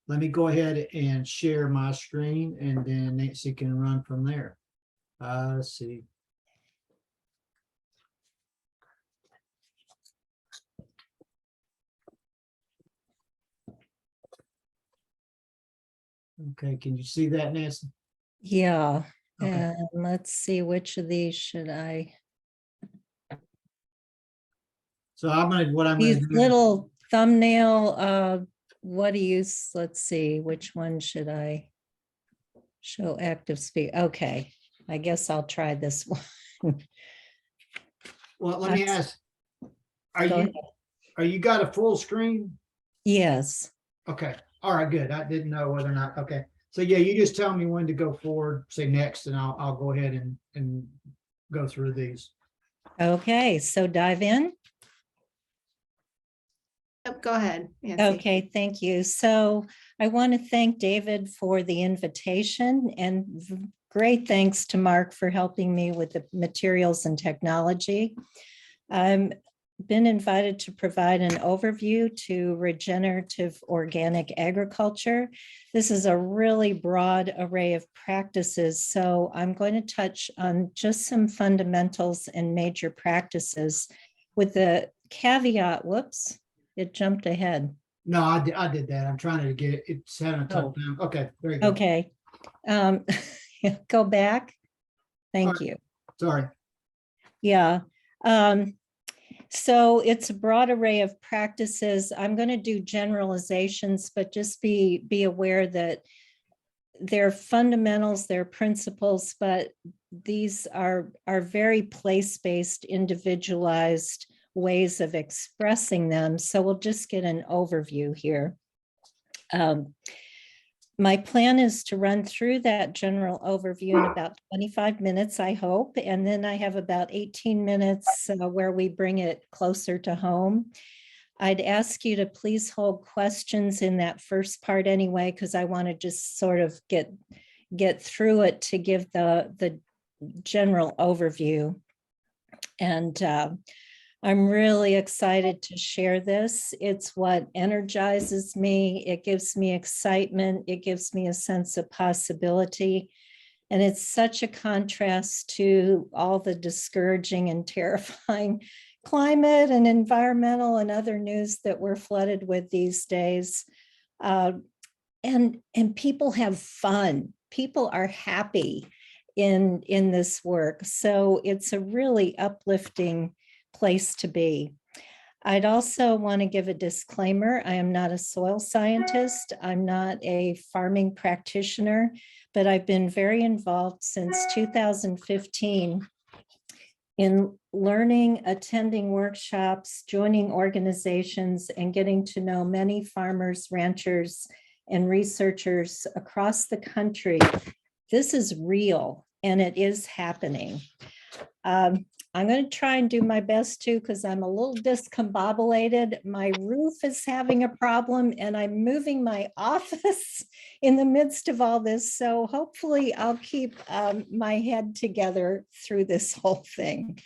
let me go ahead and share my screen, and then Nancy can run from there. Let's see. Okay, can you see that, Nancy? Yeah, Okay. and let's see, which of these should I? So what I'm gonna These do. little thumbnail, what do you, let's see, which one should I show active speak? Okay, I guess I'll try this one. Well, let me ask, are Go you, ahead. you got a full screen? Yes, Okay, all right, good. I didn't know whether or not, okay. So yeah, you just tell me when to go forward, say next, and I'll go ahead and go through these. okay, so dive in. Yep, go ahead, Nancy. Okay, thank you. So I want to thank David for the invitation, and great thanks to Mark for helping me with the materials and technology. I've been invited to provide an overview to regenerative organic agriculture. This is a really broad array of practices, so I'm going to touch on just some fundamentals and major practices with the caveat, whoops, it jumped ahead. No, I did that. I'm trying to get it. It's having a tough time. Okay, very good. Okay. Go back. Thank you. Sorry. Yeah. So it's a broad array of practices. I'm going to do generalizations, but just be aware that they're fundamentals, they're principles, but these are very place-based, individualized ways of expressing them. So we'll just get an overview here. My plan is to run through that general overview in about 25 minutes, I hope. And then I have about 18 minutes where we bring it closer to home. I'd ask you to please hold questions in that first part anyway, because I want to just sort of get through it to give the general overview. And I'm really excited to share this. It's what energizes me. It gives me excitement. It gives me a sense of possibility. And it's such a contrast to all the discouraging and terrifying climate and environmental and other news that we're flooded with these days. And people have fun. People are happy in this work. So it's a really uplifting place to be. I'd also want to give a disclaimer. I am not a soil scientist. I'm not a farming practitioner, but I've been very involved since 2015 in learning, attending workshops, joining organizations, and getting to know many farmers, ranchers, and researchers across the country. This is real and it is happening. I'm going to try and do my best too, because I'm a little discombobulated. My roof is having a problem and I'm moving my office in the midst of all this. So hopefully I'll keep my head together through this whole thing.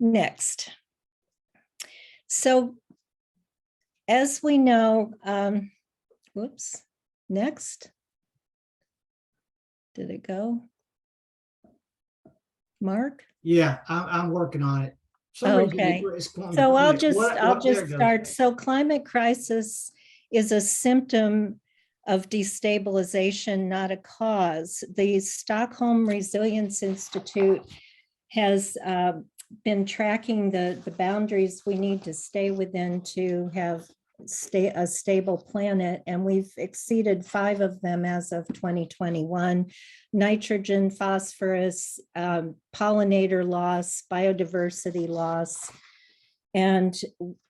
Next. So as we know, whoops, next. Did it go? Mark? Yeah, I'm working on it. Okay. So I'll just start. So climate crisis is a symptom of destabilization, not a cause. The Stockholm Resilience Institute has been tracking the boundaries we need to stay within to have a stable planet, and we've exceeded 5 of them as of 2021. Nitrogen, phosphorus, pollinator loss, biodiversity loss, and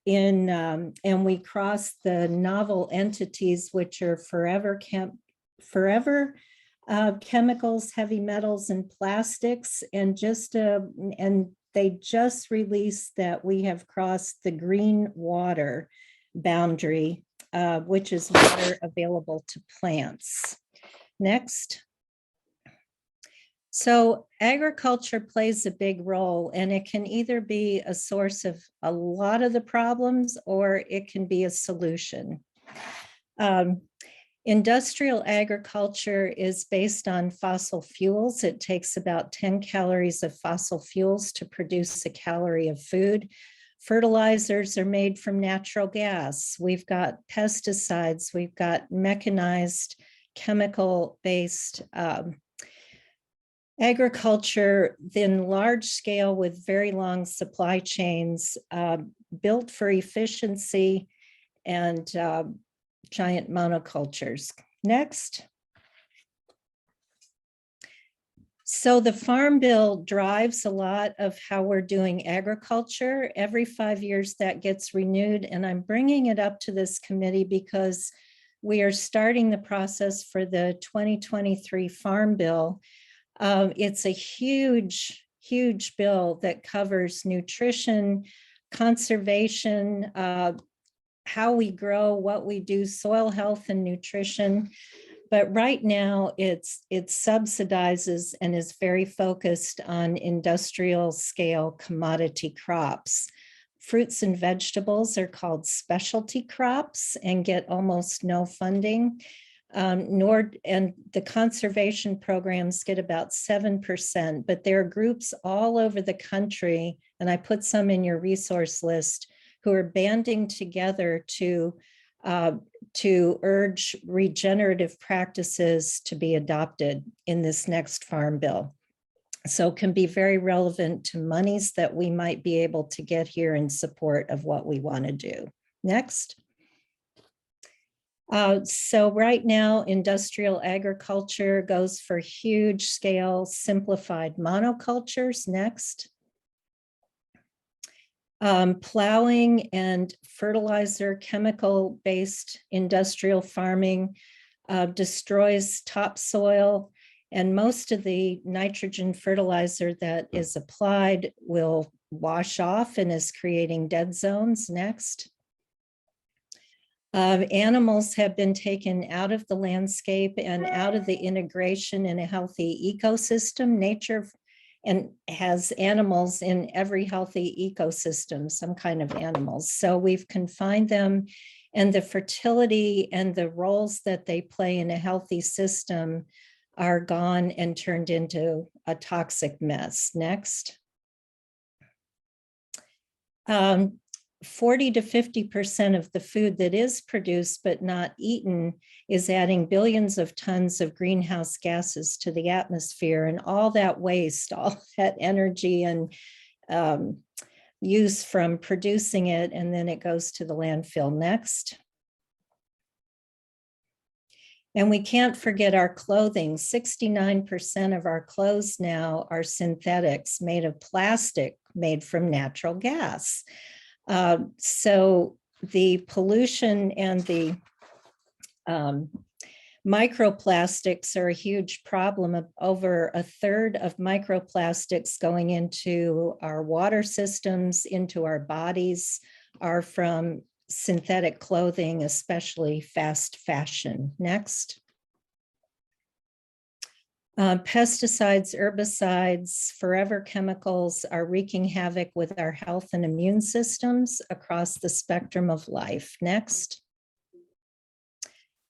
we crossed the novel entities, which are forever chemicals, heavy metals, and plastics, and they just released that we have crossed the green water boundary, which is water available to plants. Next. So agriculture plays a big role, and it can either be a source of a lot of the problems or it can be a solution. Industrial agriculture is based on fossil fuels. It takes about 10 calories of fossil fuels to produce a calorie of food. Fertilizers are made from natural gas. We've got pesticides. We've got mechanized, chemical-based agriculture, then large scale with very long supply chains, built for efficiency and giant monocultures. Next. So the Farm Bill drives a lot of how we're doing agriculture. Every 5 years that gets renewed, and I'm bringing it up to this committee because we are starting the process for the 2023 Farm Bill. It's a huge, huge bill that covers nutrition, conservation, how we grow, what we do, soil health and nutrition. But right now it subsidizes and is very focused on industrial scale commodity crops. Fruits and vegetables are called specialty crops and get almost no funding. And the conservation programs get about 7%, but there are groups all over the country, and I put some in your resource list, who are banding together to urge regenerative practices to be adopted in this next Farm Bill. So it can be very relevant to monies that we might be able to get here in support of what we want to do. Next. So right now, industrial agriculture goes for huge scale simplified monocultures. Next. Plowing and fertilizer, chemical-based industrial farming destroys topsoil, and most of the nitrogen fertilizer that is applied will wash off and is creating dead zones. Next. Animals have been taken out of the landscape and out of the integration in a healthy ecosystem. Nature and has animals in every healthy ecosystem, some kind of animals. So we've confined them, and the fertility and the roles that they play in a healthy system are gone and turned into a toxic mess. Next. 40 to 50% of the food that is produced but not eaten is adding billions of tons of greenhouse gases to the atmosphere, and all that waste, all that energy and use from producing it, and then it goes to the landfill. Next. And we can't forget our clothing. 69% of our clothes now are synthetics made of plastic, made from natural gas. So the pollution and the microplastics are a huge problem. Over a third of microplastics going into our water systems, into our bodies, are from synthetic clothing, especially fast fashion. Next. Pesticides, herbicides, forever chemicals are wreaking havoc with our health and immune systems across the spectrum of life. Next.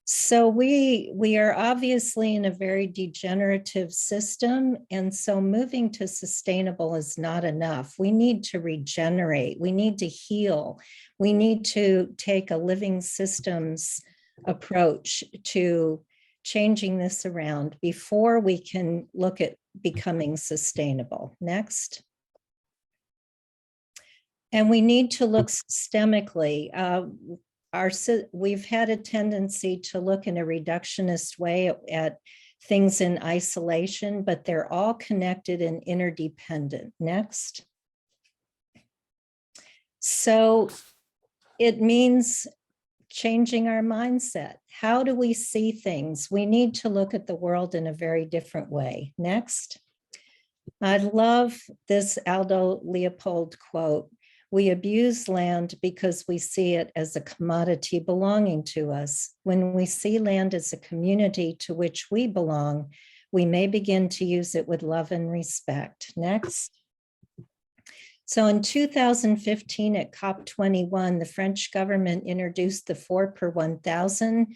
So we are obviously in a very degenerative system, and so moving to sustainable is not enough. We need to regenerate, we need to heal, we need to take a living systems approach to changing this around before we can look at becoming sustainable. Next. And we need to look systemically. We've had a tendency to look in a reductionist way at things in isolation, but they're all connected and interdependent. Next. So it means changing our mindset. How do we see things? We need to look at the world in a very different way. Next. I love this Aldo Leopold quote. We abuse land because we see it as a commodity belonging to us. When we see land as a community to which we belong, we may begin to use it with love and respect. Next. So in 2015 at COP21, the French government introduced the 4 per 1,000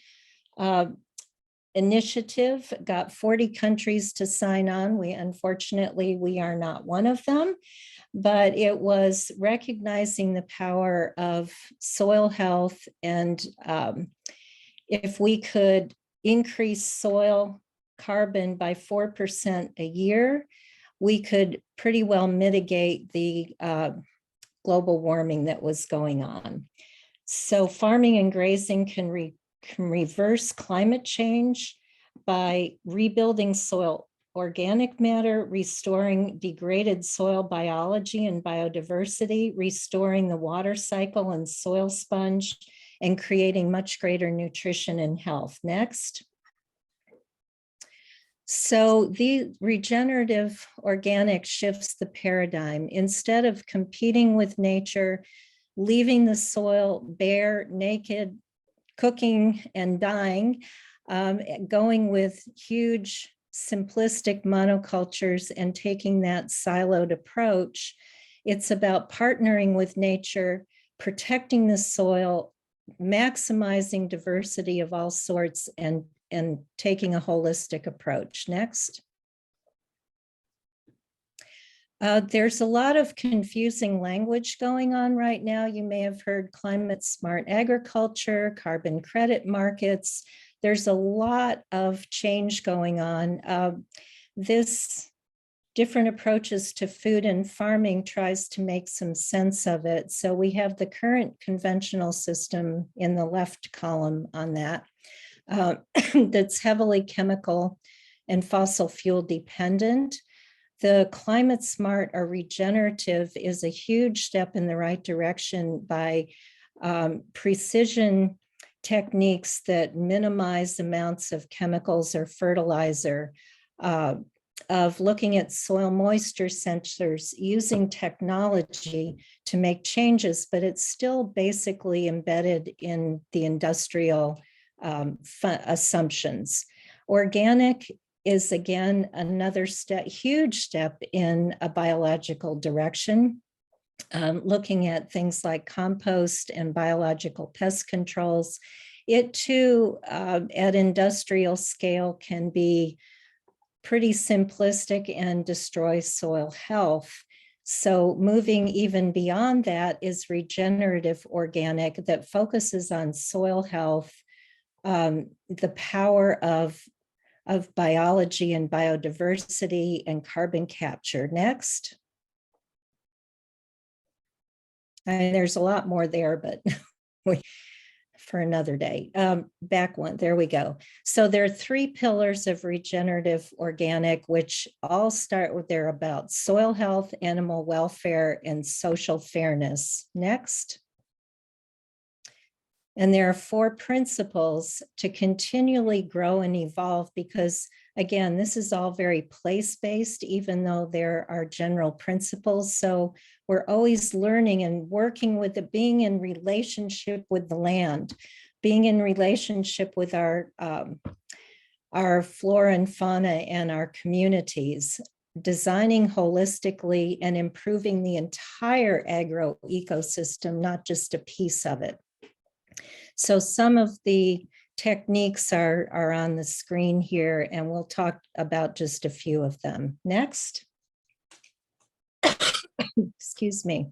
initiative got 40 countries to sign on. Unfortunately, we are not one of them, but it was recognizing the power of soil health. And if we could increase soil carbon by 4% a year, we could pretty well mitigate the global warming that was going on. So farming and grazing can reverse climate change by rebuilding soil organic matter, restoring degraded soil biology and biodiversity, restoring the water cycle and soil sponge, and creating much greater nutrition and health. Next. So the regenerative organic shifts the paradigm. Instead of competing with nature, leaving the soil bare, naked, cooking and dying, going with huge simplistic monocultures and taking that siloed approach, it's about partnering with nature, protecting the soil, maximizing diversity of all sorts, and taking a holistic approach. Next. There's a lot of confusing language going on right now. You may have heard climate smart agriculture, carbon credit markets. There's a lot of change going on. This different approaches to food and farming tries to make some sense of it. So we have the current conventional system in the left column on that. That's heavily chemical and fossil fuel dependent. The climate smart or regenerative is a huge step in the right direction by precision techniques that minimize amounts of chemicals or fertilizer, of looking at soil moisture sensors, using technology to make changes, but it's still basically embedded in the industrial assumptions. Organic is again another step, huge step in a biological direction, looking at things like compost and biological pest controls. It too, at industrial scale, can be pretty simplistic and destroy soil health. So moving even beyond that is regenerative organic that focuses on soil health, the power of biology and biodiversity and carbon capture. Next. And there's a lot more there, but for another day. Back one, there we go. So there are 3 pillars of regenerative organic, which all start with, they're about soil health, animal welfare, and social fairness. Next. And there are 4 principles to continually grow and evolve, because again, this is all very place-based, even though there are general principles. So we're always learning and working with it, being in relationship with the land, being in relationship with our flora and fauna and our communities, designing holistically and improving the entire agro ecosystem, not just a piece of it. So some of the techniques are on the screen here, and we'll talk about just a few of them. Next. Excuse me.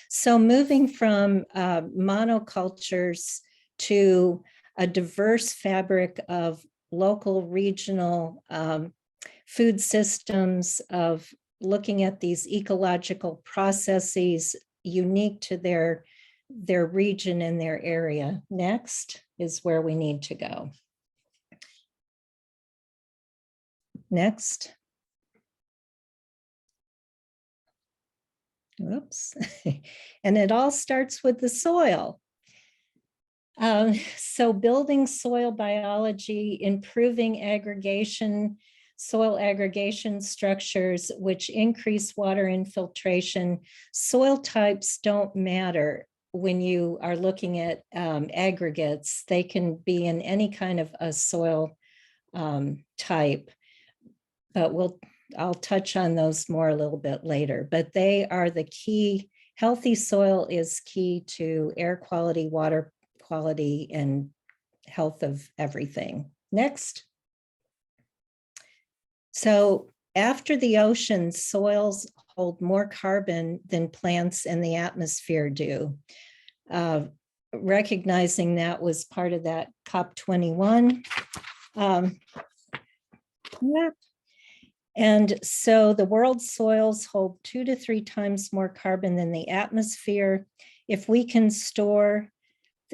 So moving from monocultures to a diverse fabric of local, regional food systems, of looking at these ecological processes unique to their region and their area. Next is where we need to go. Next. Oops. And it all starts with the soil. So building soil biology, improving aggregation, soil aggregation structures, which increase water infiltration. Soil types don't matter when you are looking at aggregates. They can be in any kind of a soil type, but I'll touch on those more a little bit later, but they are the key. Healthy soil is key to air quality, water quality, and health of everything. Next. So after the ocean, soils hold more carbon than plants and the atmosphere do. Recognizing that was part of that COP21. Yeah. And so the world's soils hold 2 to 3 times more carbon than the atmosphere. If we can store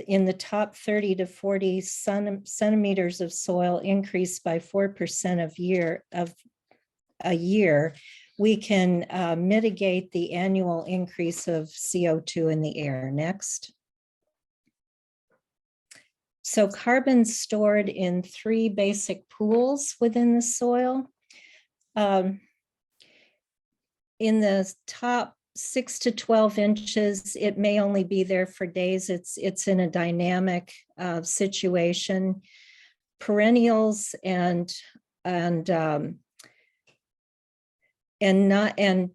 in the top 30 to 40 centimeters of soil increase by 4% of a year, we can mitigate the annual increase of CO2 in the air. Next. So carbon's stored in 3 basic pools within the soil. In the top 6 to 12 inches, it may only be there for days. It's in a dynamic situation. Perennials and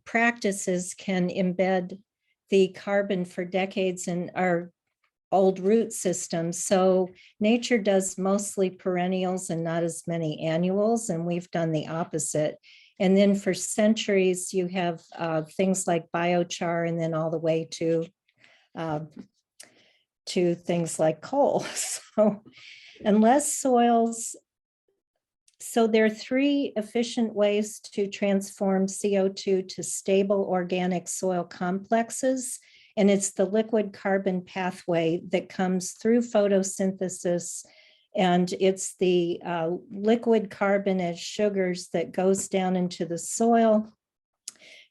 practices can embed the carbon for decades in our old root systems. So nature does mostly perennials and not as many annuals, and we've done the opposite. And then for centuries, you have things like biochar, and then all the way to things like coal. So unless soils, so there are 3 efficient ways to transform CO2 to stable organic soil complexes. And it's the liquid carbon pathway that comes through photosynthesis. And it's the liquid carbon as sugars that goes down into the soil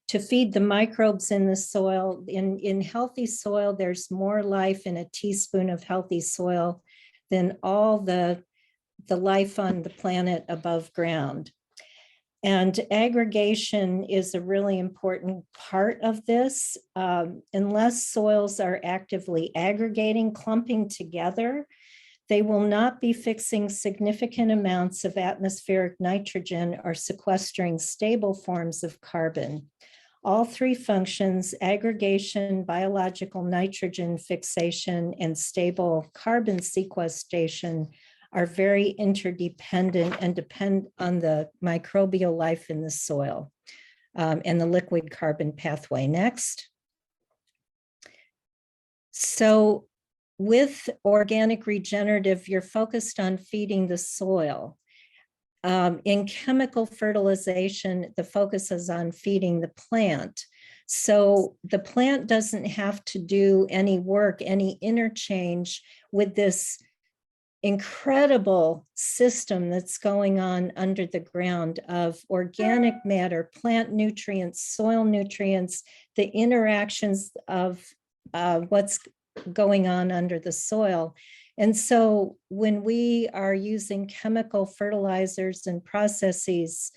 to feed the microbes in the soil. In healthy soil, there's more life in a teaspoon of healthy soil than all the life on the planet above ground. And aggregation is a really important part of this. Unless soils are actively aggregating, clumping together, they will not be fixing significant amounts of atmospheric nitrogen or sequestering stable forms of carbon. All 3 functions, aggregation, biological nitrogen fixation, and stable carbon sequestration, are very interdependent and depend on the microbial life in the soil and the liquid carbon pathway. Next. So with organic regenerative, you're focused on feeding the soil. In chemical fertilization, the focus is on feeding the plant. So the plant doesn't have to do any work, any interchange with this incredible system that's going on under the ground of organic matter, plant nutrients, soil nutrients, the interactions of what's going on under the soil. And so when we are using chemical fertilizers and processes,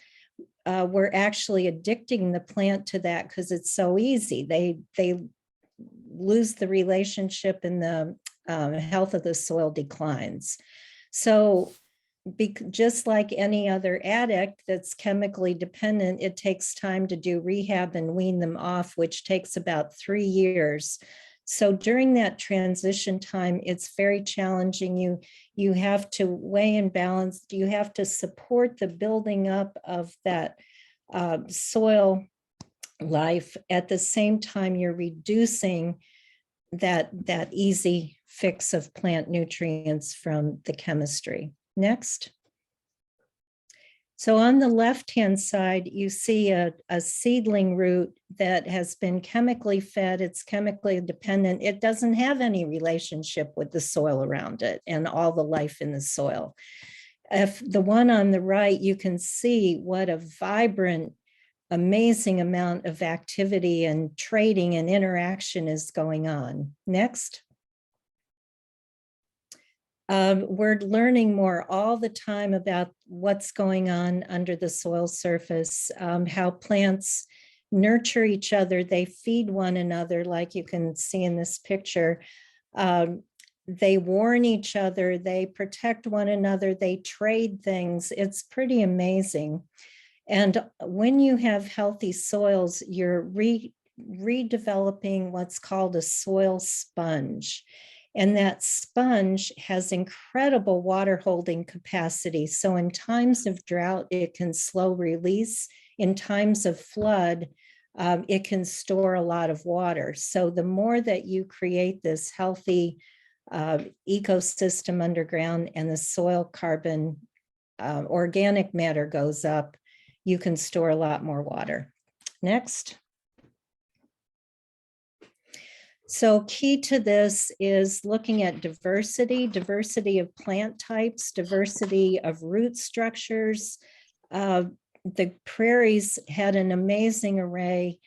we're actually addicting the plant to that because it's so easy. They lose the relationship and the health of the soil declines. So just like any other addict that's chemically dependent, it takes time to do rehab and wean them off, which takes about 3 years. So during that transition time, it's very challenging. You have to weigh and balance. You have to support the building up of that soil life. At the same time, you're reducing that easy fix of plant nutrients from the chemistry. Next. So on the left-hand side, you see a seedling root that has been chemically fed. It's chemically dependent. It doesn't have any relationship with the soil around it and all the life in the soil. If the one on the right, you can see what a vibrant, amazing amount of activity and trading and interaction is going on. Next. We're learning more all the time about what's going on under the soil surface, how plants nurture each other, they feed one another, like you can see in this picture. They warn each other, they protect one another, they trade things. It's pretty amazing. And when you have healthy soils, you're redeveloping what's called a soil sponge. And that sponge has incredible water holding capacity. So in times of drought, it can slow release. In times of flood, it can store a lot of water. So the more that you create this healthy ecosystem underground and the soil carbon organic matter goes up, you can store a lot more water. Next. So key to this is looking at diversity of plant types, diversity of root structures. The prairies had an amazing array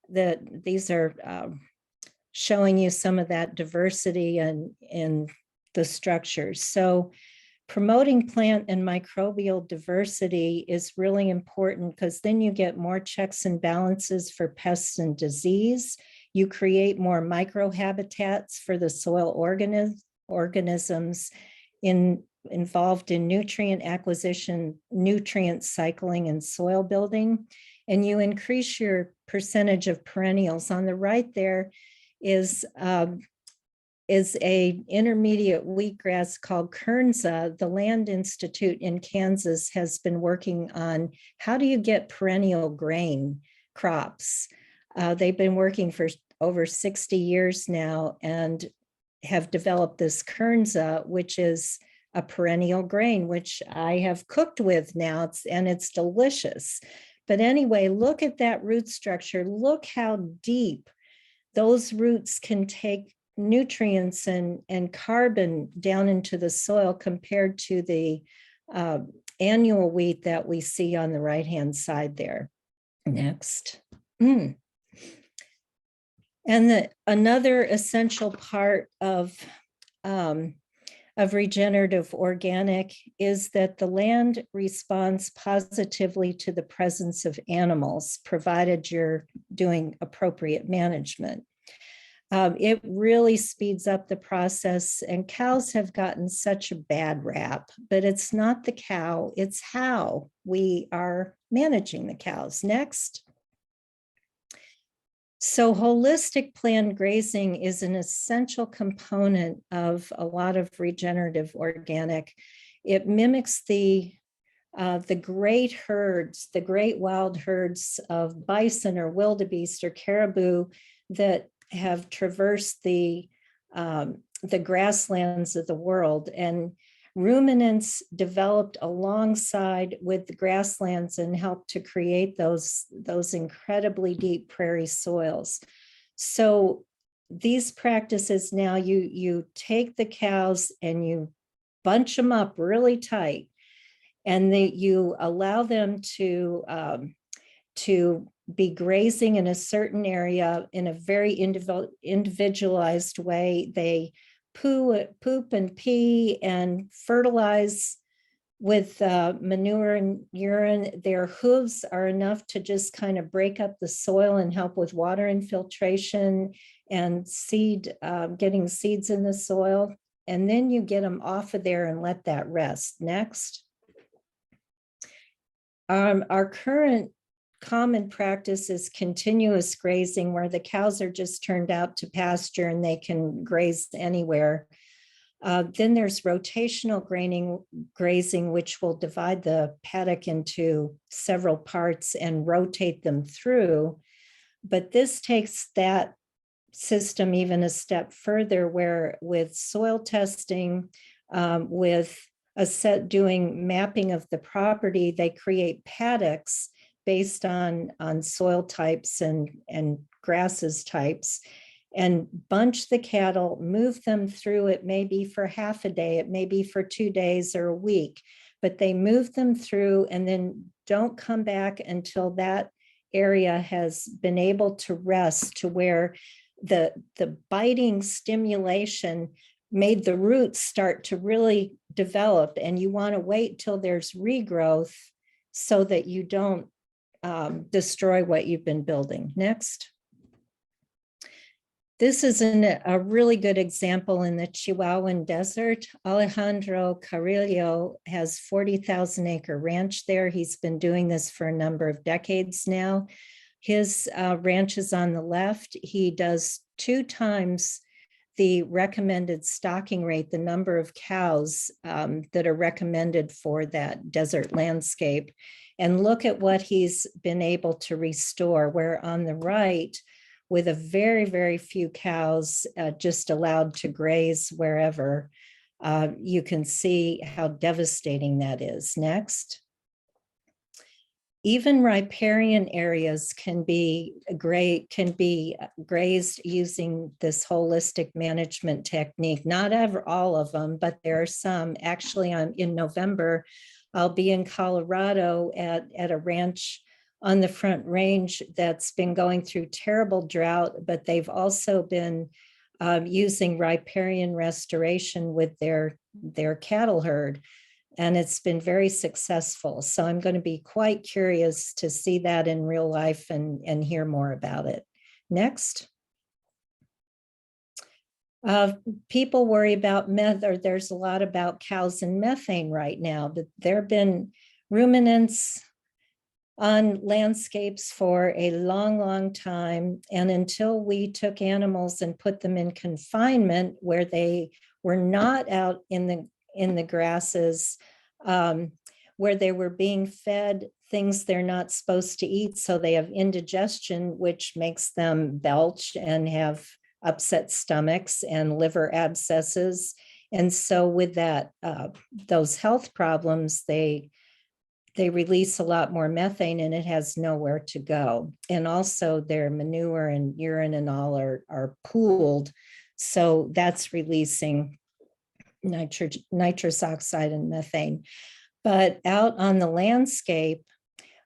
that these are showing you some of that diversity in the structures. So promoting plant and microbial diversity is really important because then you get more checks and balances for pests and disease. You create more microhabitats for the soil organisms involved in nutrient acquisition, nutrient cycling, and soil building. And you increase your percentage of perennials. On the right there is a intermediate wheatgrass called Kernza. The Land Institute in Kansas has been working on how do you get perennial grain crops. They've been working for over 60 years now and have developed this Kernza, which is a perennial grain, which I have cooked with now, and it's delicious. But anyway, look at that root structure. Look how deep those roots can take nutrients and carbon down into the soil compared to the annual wheat that we see on the right-hand side there. Next. And another essential part of regenerative organic is that the land responds positively to the presence of animals, provided you're doing appropriate management. It really speeds up the process, and cows have gotten such a bad rap, but it's not the cow, it's how we are managing the cows. Next. So holistic planned grazing is an essential component of a lot of regenerative organic. It mimics the great herds, the great wild herds of bison or wildebeest or caribou that have traversed the grasslands of the world. And ruminants developed alongside with the grasslands and helped to create those incredibly deep prairie soils. So these practices now, you take the cows and you bunch them up really tight, and you allow them to be grazing in a certain area in a very individualized way. They poop and pee and fertilize with manure and urine. Their hooves are enough to just kind of break up the soil and help with water infiltration and getting seeds in the soil. And then you get them off of there and let that rest. Next. Our current common practice is continuous grazing, where the cows are just turned out to pasture and they can graze anywhere. Then there's rotational grazing, which will divide the paddock into several parts and rotate them through. But this takes that system even a step further, where with soil testing, with doing mapping of the property, they create paddocks based on soil types and grasses types, and bunch the cattle, move them through. It may be for half a day, it may be for 2 days or a week, but they move them through and then don't come back until that area has been able to rest, to where the biting stimulation made the roots start to really develop. And you want to wait till there's regrowth so that you don't destroy what you've been building. Next. This is a really good example in the Chihuahuan Desert. Alejandro Carrillo has 40,000 acre ranch there. He's been doing this for a number of decades now. His ranch is on the left. He does 2 times the recommended stocking rate, the number of cows that are recommended for that desert landscape, and look at what he's been able to restore, where on the right, with a very, very few cows just allowed to graze wherever, you can see how devastating that is. Next. Even riparian areas can be grazed using this holistic management technique. Not ever all of them, but there are some. Actually, in November, I'll be in Colorado at a ranch on the Front Range that's been going through terrible drought, but they've also been using riparian restoration with their cattle herd. And it's been very successful. So I'm going to be quite curious to see that in real life and hear more about it. Next. People worry about there's a lot about cows and methane right now, but there have been ruminants on landscapes for a long, long time. And until we took animals and put them in confinement where they were not out in the grasses, where they were being fed things they're not supposed to eat. So they have indigestion, which makes them belch and have upset stomachs and liver abscesses. And so with that, those health problems, they release a lot more methane and it has nowhere to go. And also their manure and urine and all are pooled. So that's releasing nitrous oxide and methane. But out on the landscape,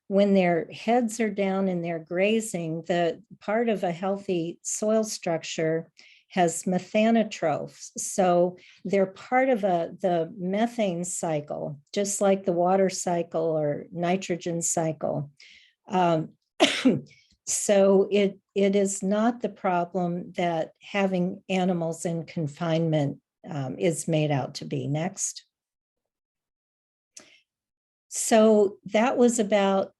when their heads are down and they're grazing, the part of a healthy soil structure has methanotrophs. So they're part of the methane cycle, just like the water cycle or nitrogen cycle. So it is not the problem that having animals in confinement is made out to be. Next. So that was about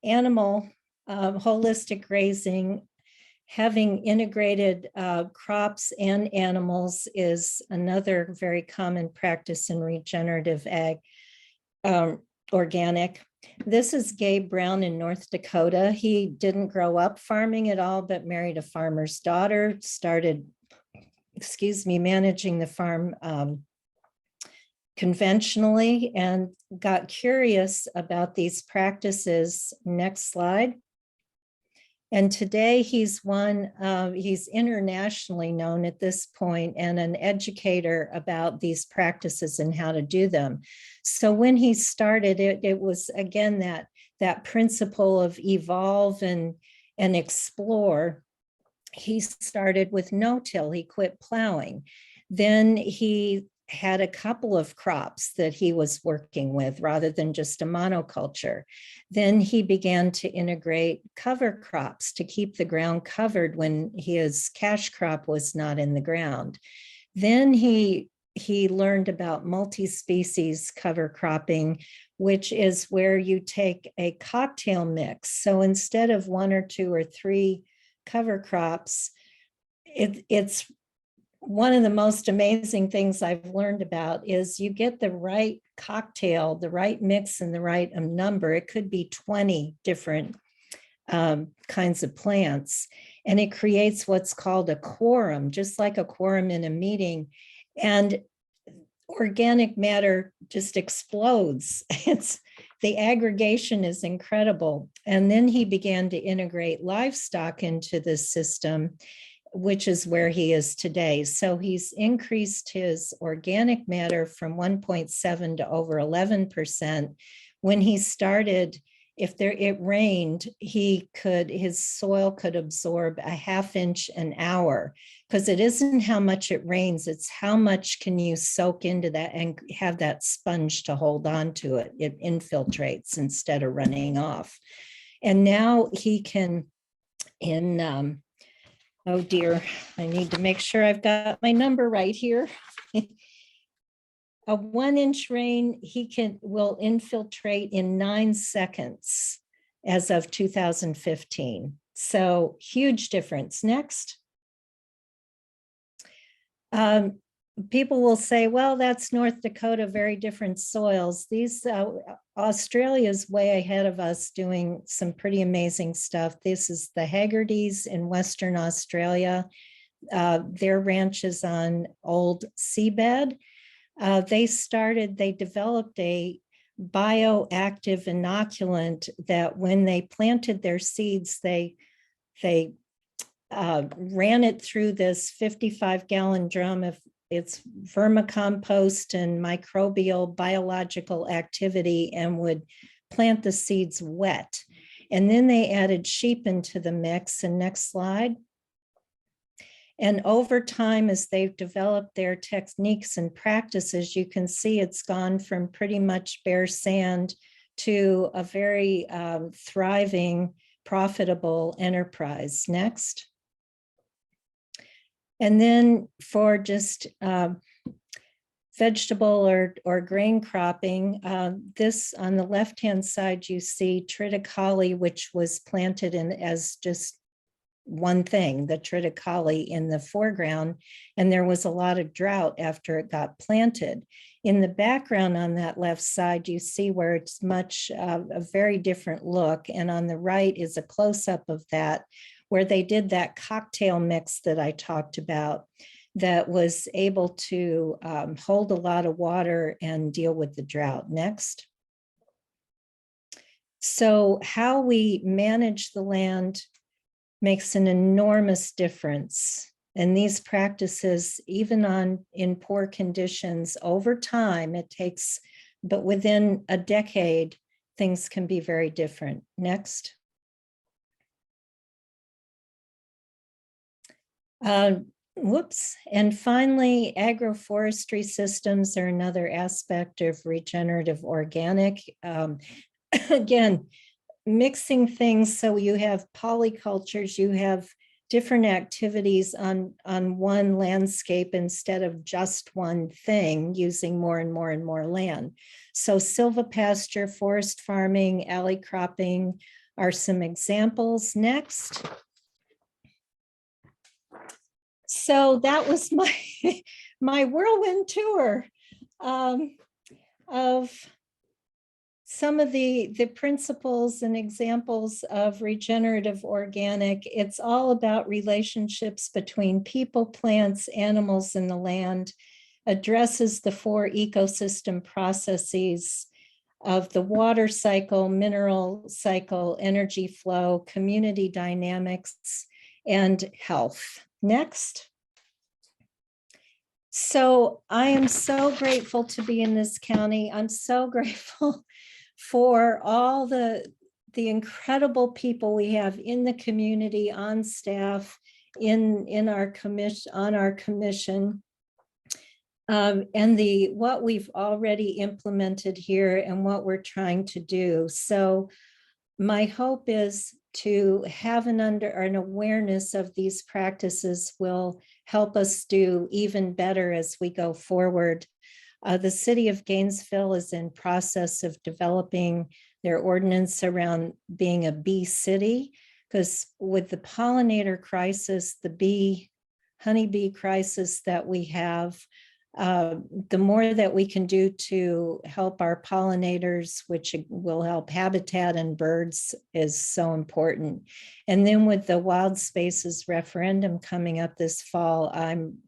animal holistic grazing. Having integrated crops and animals is another very common practice in regenerative ag, organic. This is Gabe Brown in North Dakota. He didn't grow up farming at all, but married a farmer's daughter, started, managing the farm conventionally and got curious about these practices. Next slide. And today he's internationally known at this point and an educator about these practices and how to do them. So when he started, it was again that principle of evolve and explore. He started with no-till, he quit plowing. Then he had a couple of crops that he was working with rather than just a monoculture. Then he began to integrate cover crops to keep the ground covered when his cash crop was not in the ground. Then he learned about multi-species cover cropping, which is where you take a cocktail mix. So instead of 1 or 2 or 3 cover crops, it's one of the most amazing things I've learned about is you get the right cocktail, the right mix and the right number. It could be 20 different kinds of plants, and it creates what's called a quorum, just like a quorum in a meeting. And organic matter just explodes. The aggregation is incredible. And then he began to integrate livestock into the system, which is where he is today. So he's increased his organic matter from 1.7 to over 11%. When he started, if it rained, his soil could absorb a 1/2 inch an hour, because it isn't how much it rains, it's how much can you soak into that and have that sponge to hold on to it. It infiltrates instead of running off. And now he can, oh dear, I need to make sure I've got my number right here. A 1 inch rain, will infiltrate in 9 seconds as of 2015. So huge difference. Next. People will say, well, that's North Dakota, very different soils. These Australia's way ahead of us doing some pretty amazing stuff. This is the Haggertys in Western Australia. Their ranch is on old seabed. They developed a bioactive inoculant that when they planted their seeds, they ran it through this 55-gallon drum of its vermicompost and microbial biological activity and would plant the seeds wet. And then they added sheep into the mix. And next slide. And over time, as they've developed their techniques and practices, you can see it's gone from pretty much bare sand to a very thriving, profitable enterprise. Next. And then for just vegetable or grain cropping, this on the left-hand side, you see triticale, which was planted in as just one thing, the triticale in the foreground, and there was a lot of drought after it got planted. In the background on that left side, you see where it's much a very different look, and on the right is a close-up of that, where they did that cocktail mix that I talked about that was able to hold a lot of water and deal with the drought. Next. So how we manage the land makes an enormous difference. And these practices, even in poor conditions, over time, it takes, but within a decade, things can be very different. Next. Whoops. And finally, agroforestry systems are another aspect of regenerative organic. Again, mixing things so you have polycultures, you have different activities on one landscape instead of just one thing, using more and more and more land. So silvopasture, forest farming, alley cropping are some examples. Next. So that was my whirlwind tour of some of the principles and examples of regenerative organic. It's all about relationships between people, plants, animals, and the land, addresses the 4 ecosystem processes of the water cycle, mineral cycle, energy flow, community dynamics, and health. Next. So I am so grateful to be in this county. I'm so grateful for all the incredible people we have in the community, on staff, in our commission, on our commission, and what we've already implemented here and what we're trying to do. So my hope is to have an awareness of these practices will help us do even better as we go forward. The city of Gainesville is in process of developing their ordinance around being a bee city, because with the pollinator crisis, the honeybee crisis that we have, the more that we can do to help our pollinators, which will help habitat and birds, is so important. And then with the Wild Spaces referendum coming up this fall, I'm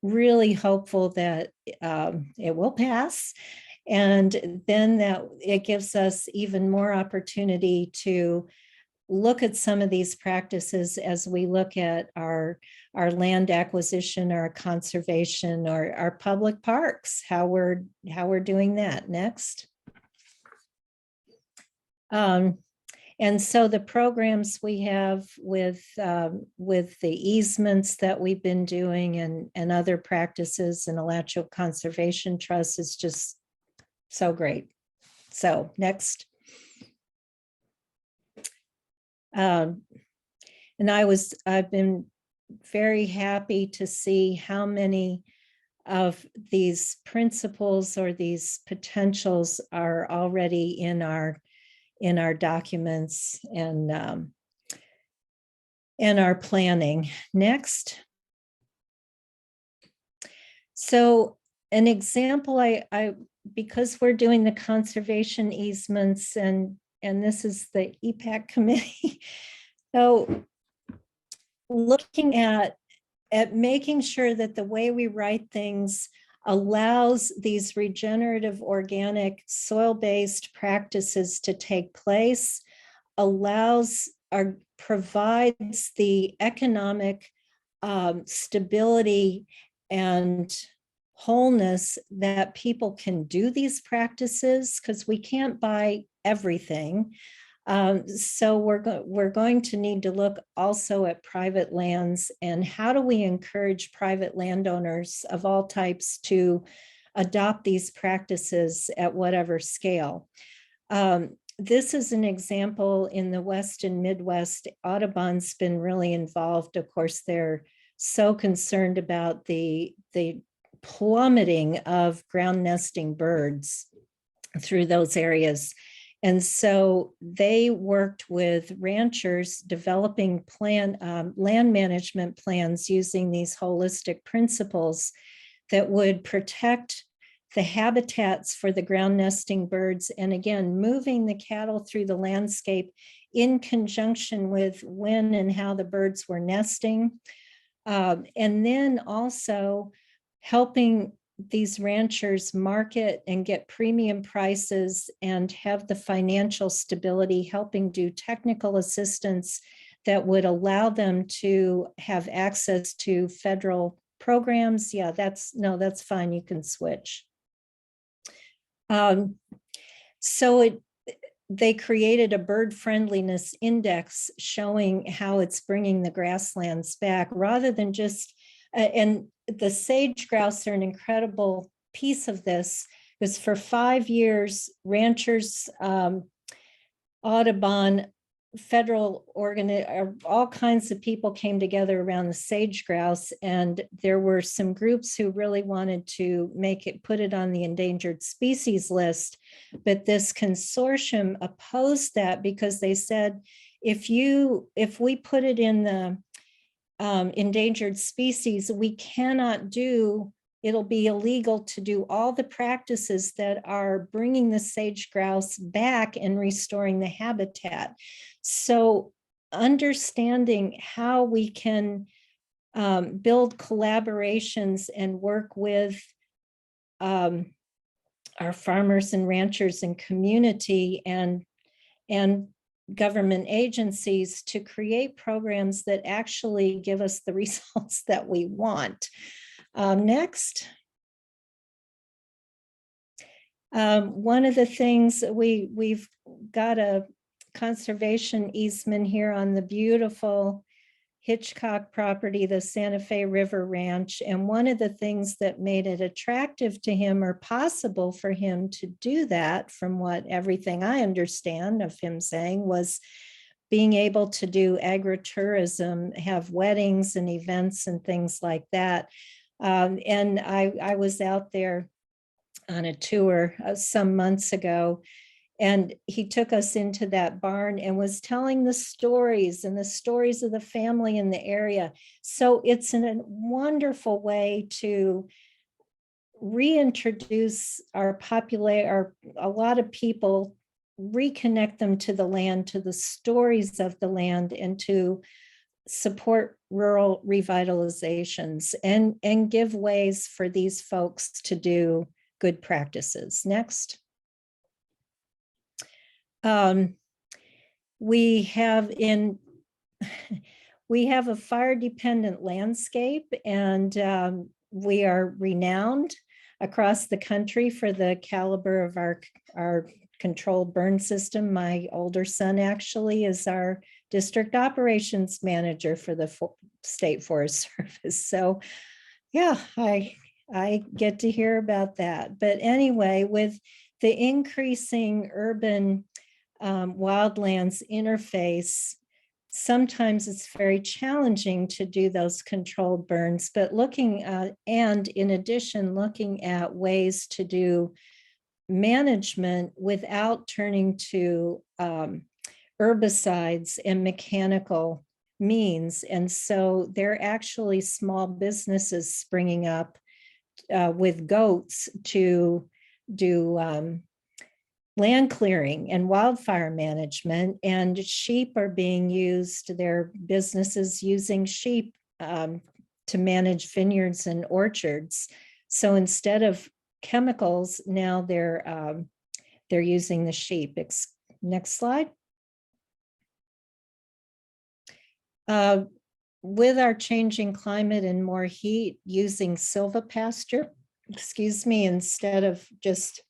really hopeful that it will pass. And then that it gives us even more opportunity to look at some of these practices as we look at our land acquisition, our conservation, or our public parks, how we're doing that. Next. And so the programs we have with the easements that we've been doing and other practices in Alachua Conservation Trust is just so great. So next. And I've been very happy to see how many of these principles or these potentials are already in our documents and our planning. Next. So an example, because we're doing the conservation easements and this is the EPAC committee. So looking at making sure that the way we write things allows these regenerative organic soil-based practices to take place, provides the economic stability and wholeness that people can do these practices, because we can't buy everything. So we're going to need to look also at private lands and how do we encourage private landowners of all types to adopt these practices at whatever scale. This is an example in the West and Midwest. Audubon's been really involved. Of course, they're so concerned about the plummeting of ground nesting birds through those areas. And so they worked with ranchers developing land management plans using these holistic principles that would protect the habitats for the ground nesting birds. And again, moving the cattle through the landscape in conjunction with when and how the birds were nesting. And then also helping these ranchers market and get premium prices and have the financial stability, helping do technical assistance that would allow them to have access to federal programs. Yeah, that's fine. You can switch. So they created a bird friendliness index showing how it's bringing the grasslands back rather than just, and the sage grouse are an incredible piece of this, because for 5 years, ranchers, Audubon, federal all kinds of people came together around the sage grouse, and there were some groups who really wanted to put it on the endangered species list, but this consortium opposed that because they said, if we put it in the endangered species, it'll be illegal to do all the practices that are bringing the sage grouse back and restoring the habitat. So understanding how we can build collaborations and work with our farmers and ranchers and community and government agencies to create programs that actually give us the results that we want. Next. One of the things, we've got a conservation easement here on the beautiful Hitchcock property, the Santa Fe River Ranch. And one of the things that made it attractive to him or possible for him to do that, from what everything I understand of him saying, was being able to do agritourism, have weddings and events and things like that. And I was out there on a tour some months ago, and he took us into that barn and was telling the stories and the stories of the family in the area. So it's a wonderful way to reintroduce a lot of people, reconnect them to the land, to the stories of the land, and to support rural revitalizations and give ways for these folks to do good practices. Next. We have a fire dependent landscape, and we are renowned across the country for the caliber of our controlled burn system. My older son actually is our district operations manager for the State Forest Service. So yeah, I get to hear about that. But anyway, with the increasing urban wildlands interface, sometimes it's very challenging to do those controlled burns, but and in addition, looking at ways to do management without turning to herbicides and mechanical means. And so there are actually small businesses springing up with goats to do land clearing and wildfire management, and sheep are being used. Their businesses using sheep to manage vineyards and orchards. So instead of chemicals, now they're using the sheep. Next slide. With our changing climate and more heat, using silvopasture, instead of just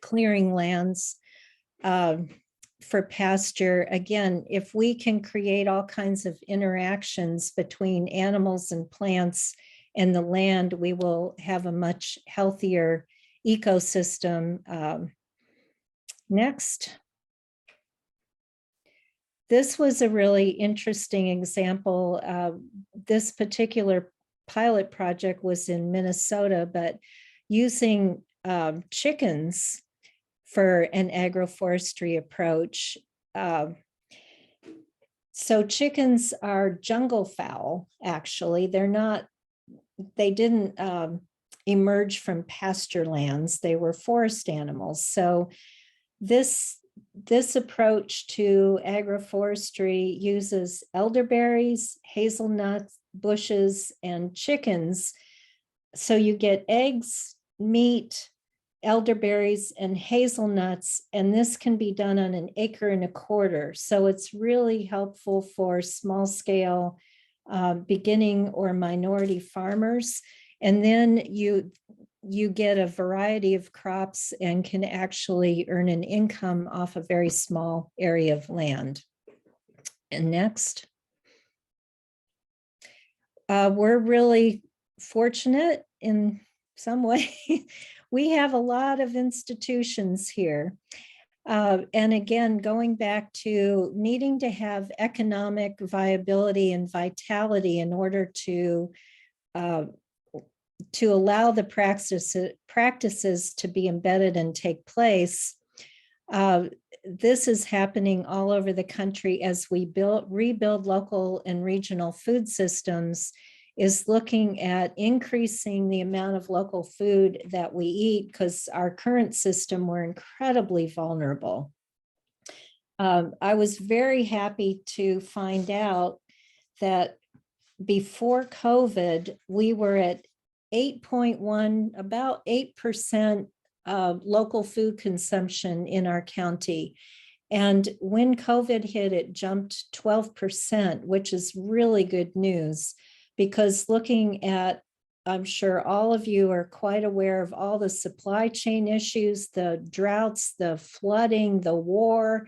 clearing lands for pasture. Again, if we can create all kinds of interactions between animals and plants and the land, we will have a much healthier ecosystem. Next. This was a really interesting example. This particular pilot project was in Minnesota, but using chickens for an agroforestry approach. So chickens are jungle fowl, actually. They didn't emerge from pasture lands. They were forest animals. So this approach to agroforestry uses elderberries, hazelnuts, bushes, and chickens. So you get eggs, meat, elderberries, and hazelnuts, and this can be done on 1.25 acres. So it's really helpful for small scale beginning or minority farmers. And then you get a variety of crops and can actually earn an income off a very small area of land. And next. We're really fortunate in some way. We have a lot of institutions here. And again, going back to needing to have economic viability and vitality in order to allow the practices to be embedded and take place. This is happening all over the country as we rebuild local and regional food systems, is looking at increasing the amount of local food that we eat, because our current system, we're incredibly vulnerable. I was very happy to find out that before COVID, we were at 8.1, about 8% local food consumption in our county. And when COVID hit, it jumped 12%, which is really good news, because looking at, I'm sure all of you are quite aware of all the supply chain issues, the droughts, the flooding, the war,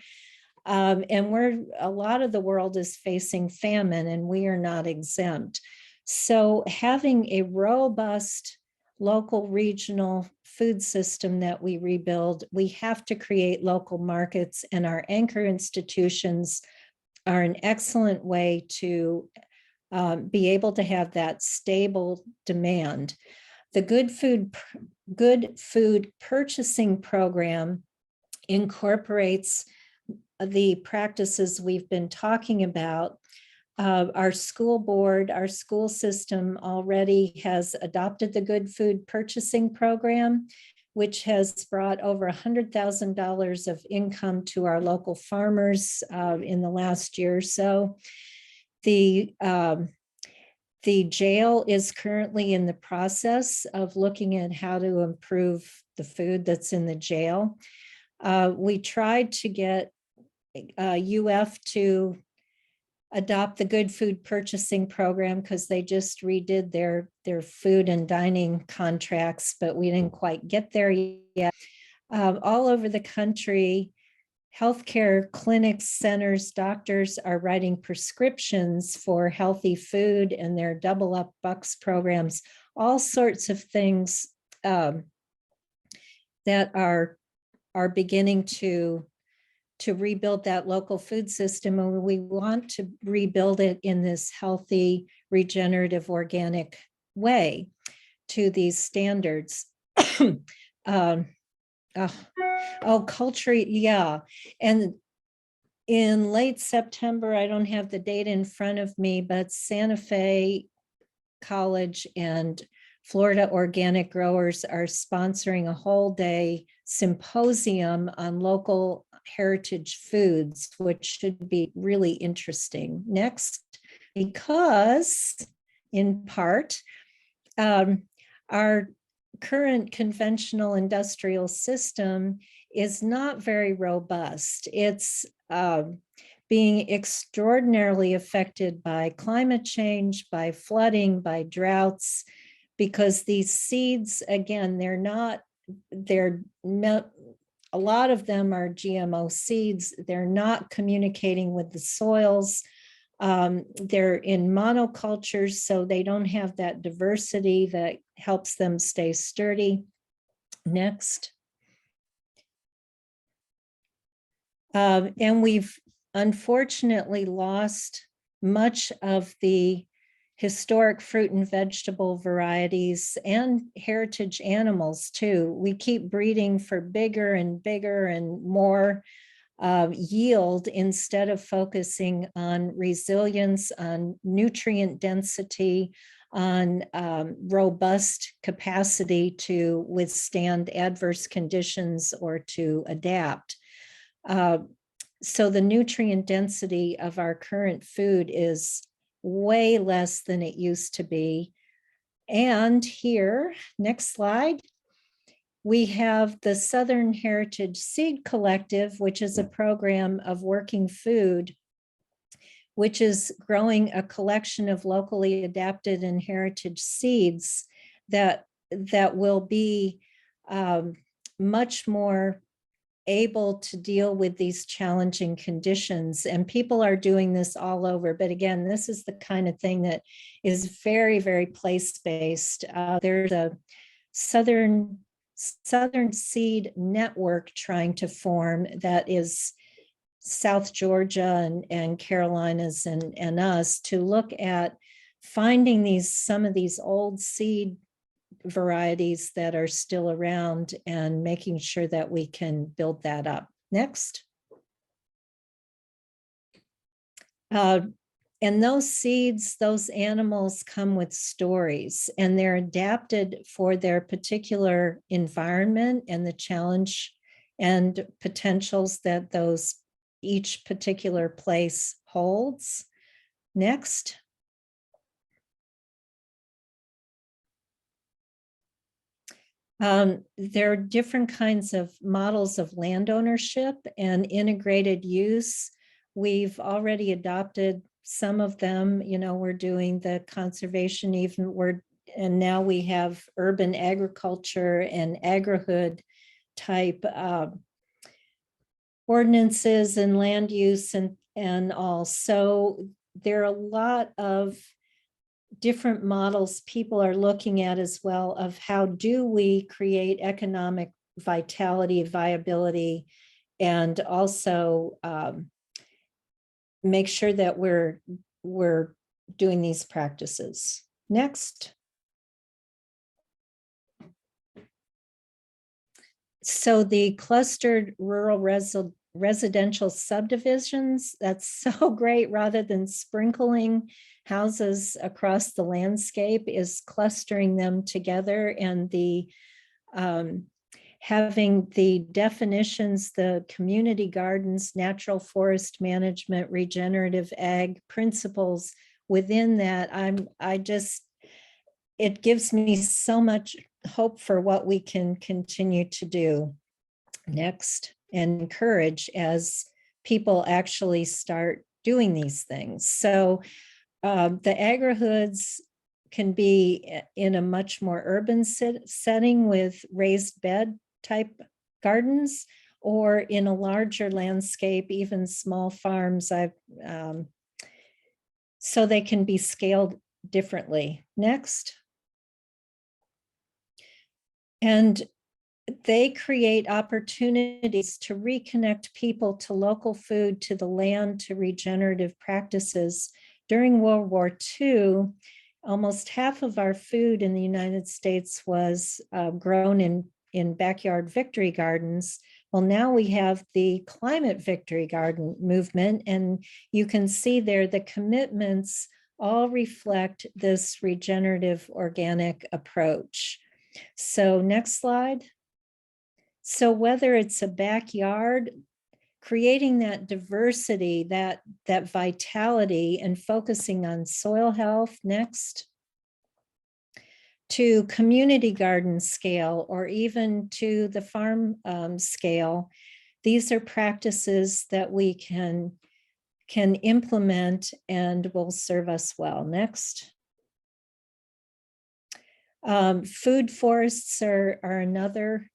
and a lot of the world is facing famine, and we are not exempt. So having a robust local regional food system that we rebuild, we have to create local markets, and our anchor institutions are an excellent way to be able to have that stable demand. The Good Food Purchasing Program incorporates the practices we've been talking about. Our school board, our school system already has adopted the Good Food Purchasing Program, which has brought over $100,000 of income to our local farmers in the last year or so. The jail is currently in the process of looking at how to improve the food that's in the jail. We tried to get UF to adopt the Good Food Purchasing Program because they just redid their food and dining contracts, but we didn't quite get there yet. All over the country, healthcare clinics, centers, doctors are writing prescriptions for healthy food, and their double up bucks programs, all sorts of things that are beginning to rebuild that local food system. And we want to rebuild it in this healthy, regenerative, organic way to these standards. Culture, yeah. And in late September, I don't have the date in front of me, but Santa Fe College and Florida organic growers are sponsoring a whole day symposium on local heritage foods, which should be really interesting. Next, because in part, our current conventional industrial system is not very robust. It's being extraordinarily affected by climate change, by flooding, by droughts, because these seeds, again, a lot of them are GMO seeds. They're not communicating with the soils. They're in monocultures, so they don't have that diversity that helps them stay sturdy. Next. And we've unfortunately lost much of the historic fruit and vegetable varieties and heritage animals too. We keep breeding for bigger and bigger and more yield instead of focusing on resilience, on nutrient density, on robust capacity to withstand adverse conditions or to adapt. So the nutrient density of our current food is way less than it used to be. And here, next slide, we have the Southern Heritage Seed Collective, which is a program of working food, which is growing a collection of locally adapted and heritage seeds that will be much more able to deal with these challenging conditions. And people are doing this all over. But again, this is the kind of thing that is very, very place-based. There's a Southern Seed Network trying to form that is South Georgia and Carolinas and us to look at finding some of these old seed varieties that are still around and making sure that we can build that up. Next. And those seeds, those animals come with stories, and they're adapted for their particular environment and the challenge and potentials that each particular place holds. Next. There are different kinds of models of land ownership and integrated use. We've already adopted some of them. You know, we're doing the conservation, and now we have urban agriculture and agrihood type ordinances and land use and all. So there are a lot of different models people are looking at as well of how do we create economic vitality, viability, and also make sure that we're doing these practices. Next. So the clustered rural residential subdivisions, that's so great. Rather than sprinkling houses across the landscape, is clustering them together, and the having the definitions, the community gardens, natural forest management, regenerative ag principles within that. It gives me so much hope for what we can continue to do next and encourage as people actually start doing these things. So the agrihoods can be in a much more urban setting with raised bed type gardens, or in a larger landscape, even small farms. So they can be scaled differently. Next. And they create opportunities to reconnect people to local food, to the land, to regenerative practices. During World War II, almost half of our food in the United States was grown in backyard victory gardens. Well, now we have the climate victory garden movement, and you can see there the commitments all reflect this regenerative organic approach. So next slide. So whether it's a backyard, creating that diversity, that vitality, and focusing on soil health, next, to community garden scale, or even to the farm scale, these are practices that we can implement and will serve us well. Next. Food forests are another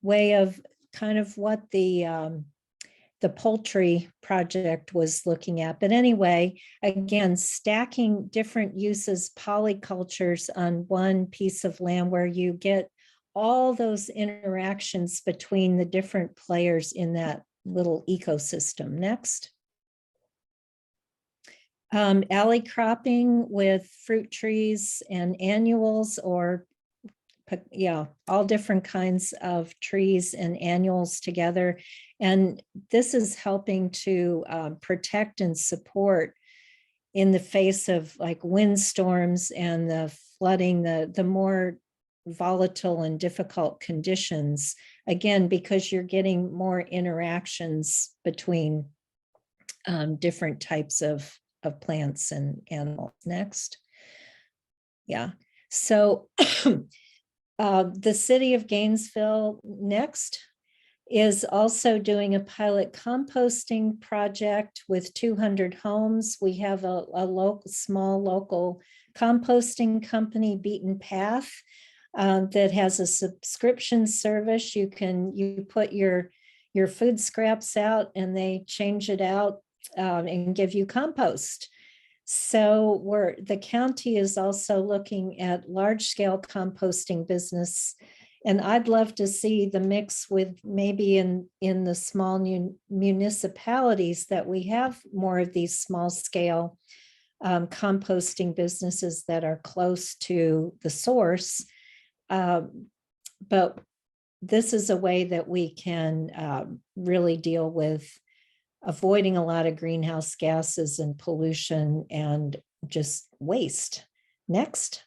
way of kind of what the poultry project was looking at. But anyway, again, stacking different uses, polycultures on one piece of land where you get all those interactions between the different players in that little ecosystem. Next. Alley cropping with fruit trees and annuals, or yeah, all different kinds of trees and annuals together. And this is helping to protect and support in the face of like windstorms and the flooding, the more volatile and difficult conditions, again, because you're getting more interactions between different types of plants and animals. Next. Yeah. So the city of Gainesville, next, is also doing a pilot composting project with 200 homes. We have a small local composting company, Beaten Path, that has a subscription service. You put your food scraps out and they change it out and give you compost. So the county is also looking at large scale composting business. And I'd love to see the mix with maybe in the small municipalities that we have more of these small scale composting businesses that are close to the source. But this is a way that we can really deal with avoiding a lot of greenhouse gases and pollution and just waste. Next.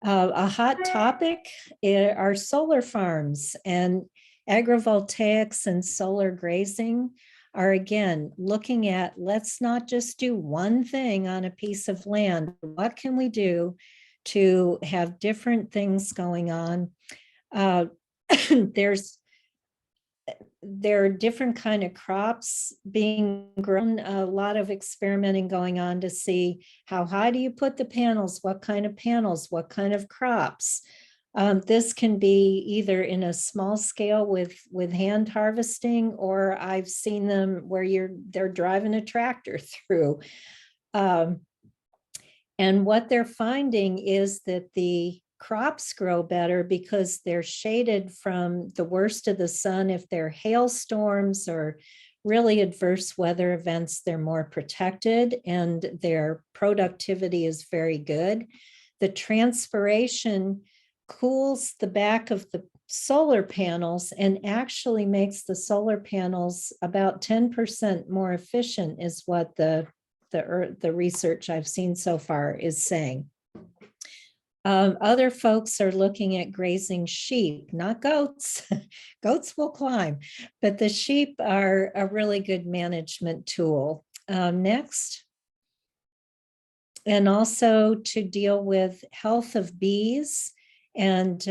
A hot topic are solar farms, and agrivoltaics and solar grazing are, again, looking at, let's not just do one thing on a piece of land. What can we do to have different things going on? There are different kind of crops being grown, a lot of experimenting going on to see how high do you put the panels, what kind of crops. This can be either in a small scale with hand harvesting, or I've seen them where they're driving a tractor through. And what they're finding is that the crops grow better because they're shaded from the worst of the sun. If they're hailstorms or really adverse weather events, they're more protected and their productivity is very good. The transpiration cools the back of the solar panels and actually makes the solar panels about 10% more efficient, is what the research I've seen so far is saying. Other folks are looking at grazing sheep, not goats. Goats will climb, but the sheep are a really good management tool. Next. And also to deal with health of bees and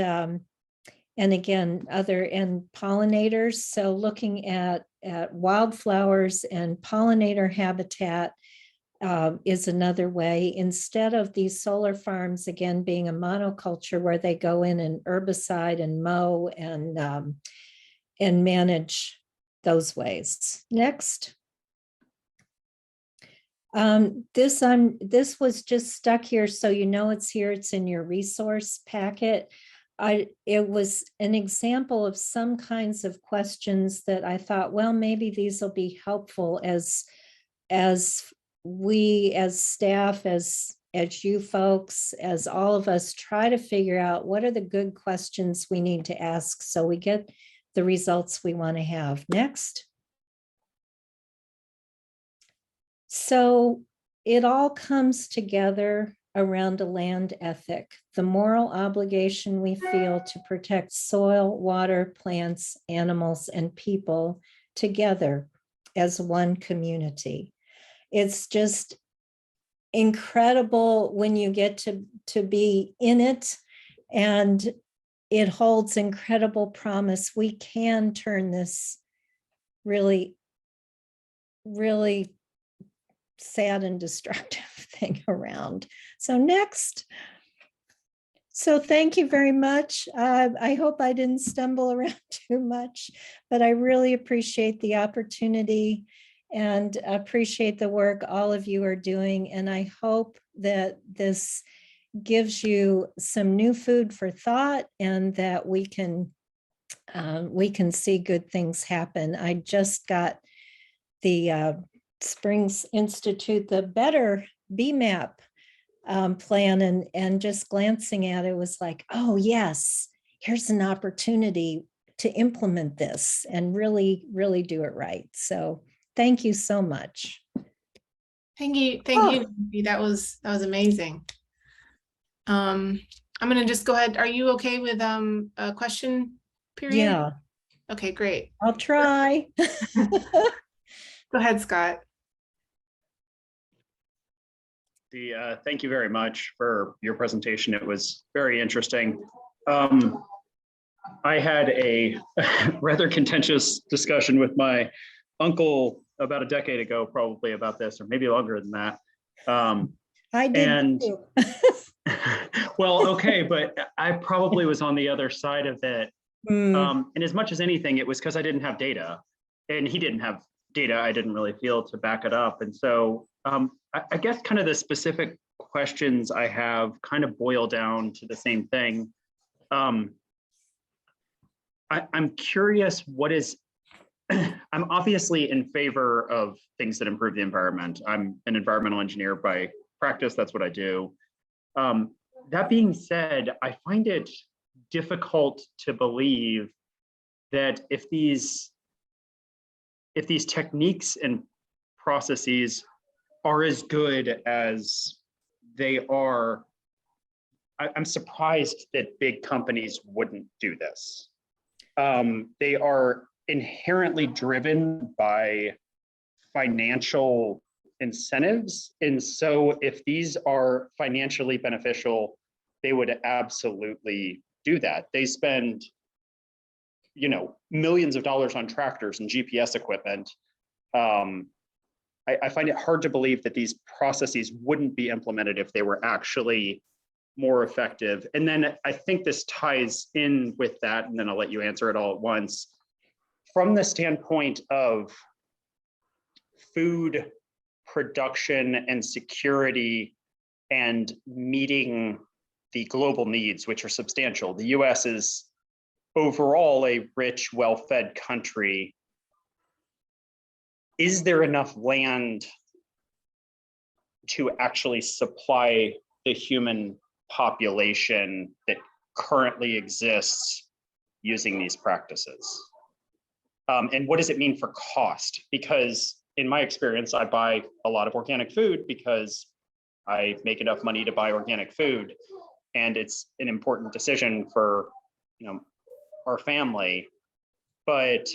again, and pollinators. So looking at wildflowers and pollinator habitat is another way, instead of these solar farms, again, being a monoculture where they go in and herbicide and mow and manage those ways. Next. This was just stuck here, so you know it's here. It's in your resource packet. It was an example of some kinds of questions that I thought, well, maybe these will be helpful as we as staff, as you folks, as all of us try to figure out what are the good questions we need to ask so we get the results we want to have. Next. So it all comes together around a land ethic, the moral obligation we feel to protect soil, water, plants, animals, and people together as one community. It's just incredible when you get to be in it, and it holds incredible promise. We can turn this really, really sad and destructive thing around. So next. So thank you very much. I hope I didn't stumble around too much, but I really appreciate the opportunity and appreciate the work all of you are doing. And I hope that this gives you some new food for thought, and that we can see good things happen. I just got the Springs Institute, the Better BMAP plan, and just glancing at it was like, oh yes, here's an opportunity to implement this and really, really do it right. So thank you so much. Thank you. Nancy. That was amazing. I'm gonna just go ahead. Are you okay with a question period? Yeah. Okay, great. I'll try. Go ahead, Scott. Thank you very much for your presentation. It was very interesting. I had a rather contentious discussion with my uncle about a decade ago, probably about this, or maybe longer than that. I did too. Well, okay, but I probably was on the other side of it. And as much as anything, it was because I didn't have data, and he didn't have data I didn't really feel to back it up. And so I guess kind of the specific questions I have kind of boil down to the same thing. I'm curious, I'm obviously in favor of things that improve the environment. I'm an environmental engineer by practice, that's what I do. That being said, I find it difficult to believe that if these techniques and processes are as good as they are, I'm surprised that big companies wouldn't do this. They are inherently driven by financial incentives. And so if these are financially beneficial, they would absolutely do that. They spend, millions of dollars on tractors and GPS equipment. I find it hard to believe that these processes wouldn't be implemented if they were actually more effective. And then I think this ties in with that, and then I'll let you answer it all at once. From the standpoint of food production and security and meeting the global needs, which are substantial. The US is overall a rich, well-fed country. Is there enough land to actually supply the human population that currently exists using these practices? And what does it mean for cost? Because in my experience, I buy a lot of organic food because I make enough money to buy organic food. And it's an important decision for, our family. But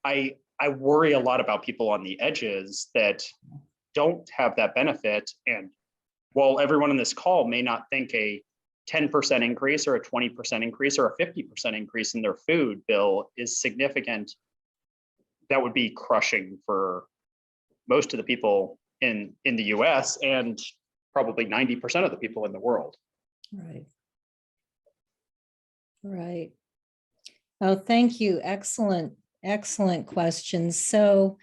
I worry a lot about people on the edges that don't have that benefit. And while everyone in this call may not think a 10% increase or a 20% increase or a 50% increase in their food bill is significant, that would be crushing for most of the people in the US and probably 90% of the people in the world. Right. Right. Oh, thank you. Excellent, excellent questions. So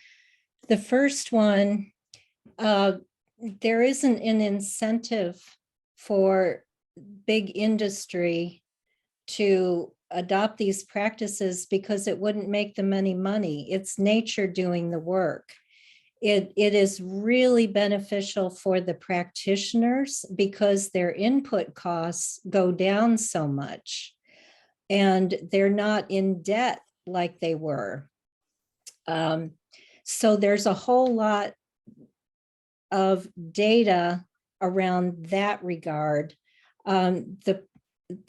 the first one, there isn't an incentive for big industry to adopt these practices because it wouldn't make them any money. It's nature doing the work. It is really beneficial for the practitioners because their input costs go down so much and they're not in debt like they were. So there's a whole lot of data around that regard. The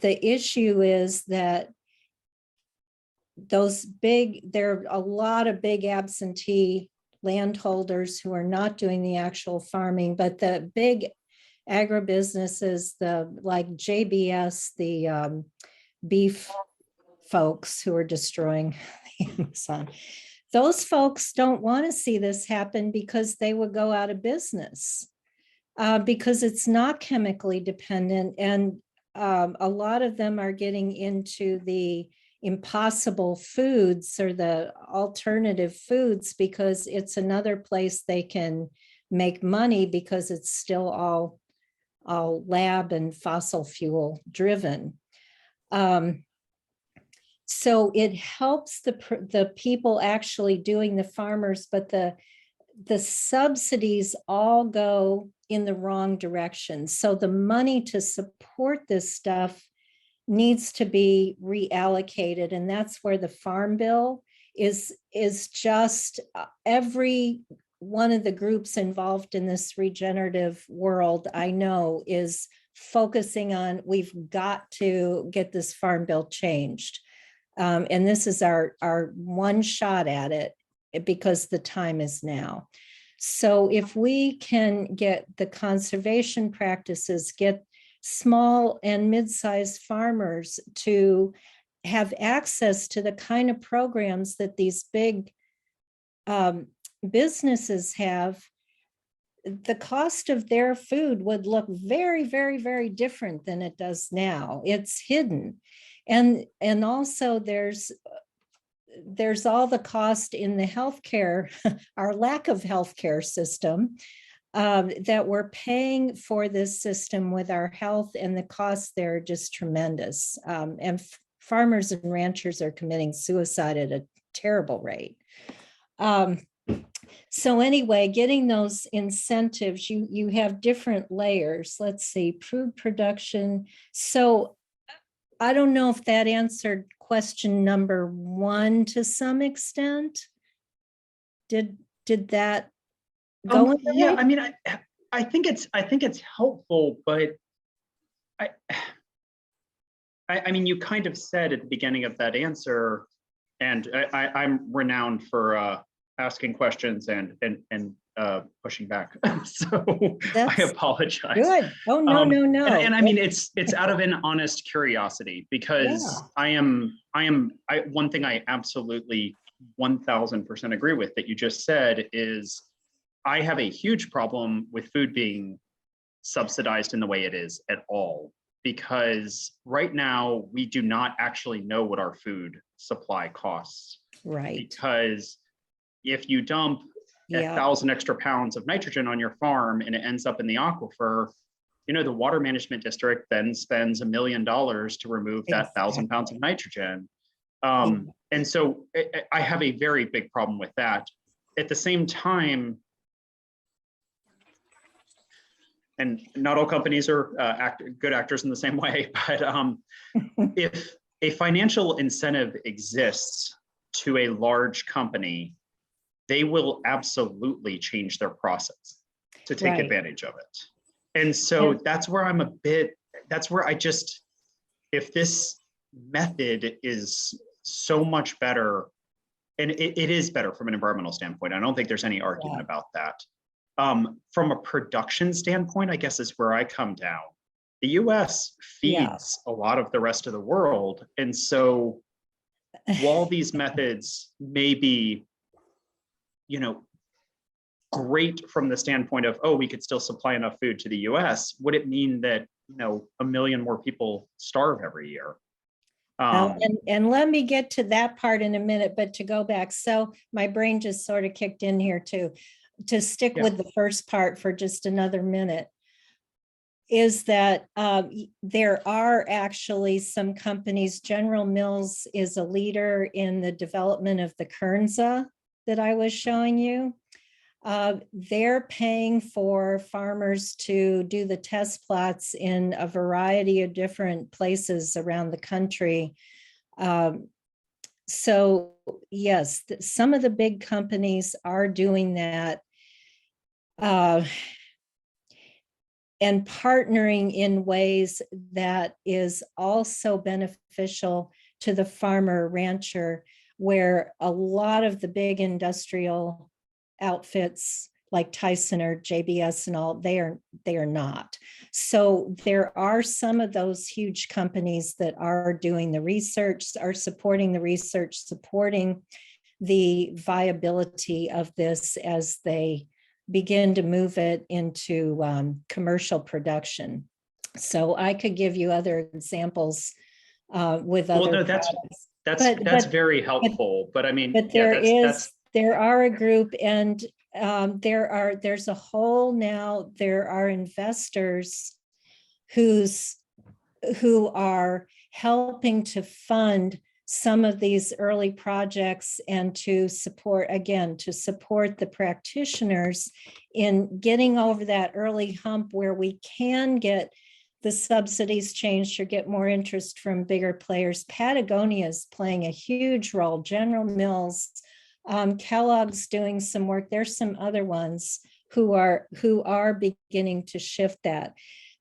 issue is that there are a lot of big absentee landholders who are not doing the actual farming, but the big agribusinesses, like JBS, the beef folks who are destroying the Amazon, those folks don't want to see this happen because they would go out of business because it's not chemically dependent. And a lot of them are getting into the impossible foods or the alternative foods because it's another place they can make money because it's still all lab and fossil fuel driven. So it helps the people actually doing the farmers, but the subsidies all go in the wrong direction. So the money to support this stuff needs to be reallocated. And that's where the Farm Bill is just every one of the groups involved in this regenerative world, I know, is focusing on, we've got to get this Farm Bill changed. And this is our one shot at it because the time is now. So if we can get the conservation practices, get small and mid-sized farmers to have access to the kind of programs that these big businesses have, the cost of their food would look very, very, very different than it does now. It's hidden. And also there's all the cost in the healthcare, our lack of healthcare system, that we're paying for this system with our health, and the costs there are just tremendous. And farmers and ranchers are committing suicide at a terrible rate. So anyway, getting those incentives, you have different layers. Let's see, food production. So I don't know if that answered question number 1 to some extent. Did that go in? Yeah, I mean, I think it's helpful, but I mean, you kind of said at the beginning of that answer, and I'm renowned for asking questions and pushing back. So I apologize. Good. Oh, no. And I mean, it's out of an honest curiosity, because one thing I absolutely 1000% agree with that you just said is, I have a huge problem with food being subsidized in the way it is at all, because right now we do not actually know what our food supply costs. Right. Because if you dump 1,000 extra pounds of nitrogen on your farm and it ends up in the aquifer, the water management district then spends $1 million to remove that 1,000 pounds of nitrogen. And so I have a very big problem with that. At the same time, and not all companies are good actors in the same way, but if a financial incentive exists to a large company, they will absolutely change their process to take advantage of it. And so that's where if this method is so much better, and it is better from an environmental standpoint, I don't think there's any argument about that. From a production standpoint, I guess is where I come down. The US feeds a lot of the rest of the world. And so while these methods may be, great from the standpoint of, we could still supply enough food to the US, would it mean that, 1 million more people starve every year? And let me get to that part in a minute, but to go back. So my brain just sort of kicked in here too. To stick with the first part for just another minute, is that there are actually some companies. General Mills is a leader in the development of the Kernza that I was showing you. They're paying for farmers to do the test plots in a variety of different places around the country. So yes, some of the big companies are doing that. uh, and partnering in ways that is also beneficial to the farmer rancher, where a lot of the big industrial outfits like Tyson or JBS and all, they are not. So there are some of those huge companies that are doing the research, are supporting the research, supporting the viability of this as they begin to move it into commercial production. So I could give you other examples with Well, other no, products. that's very helpful. But I mean, But yeah, there are a group, and there's a whole now, there are investors who are helping to fund some of these early projects and to support the practitioners in getting over that early hump where we can get the subsidies changed or get more interest from bigger players. Patagonia is playing a huge role. General Mills, Kellogg's doing some work. There's some other ones who are beginning to shift that.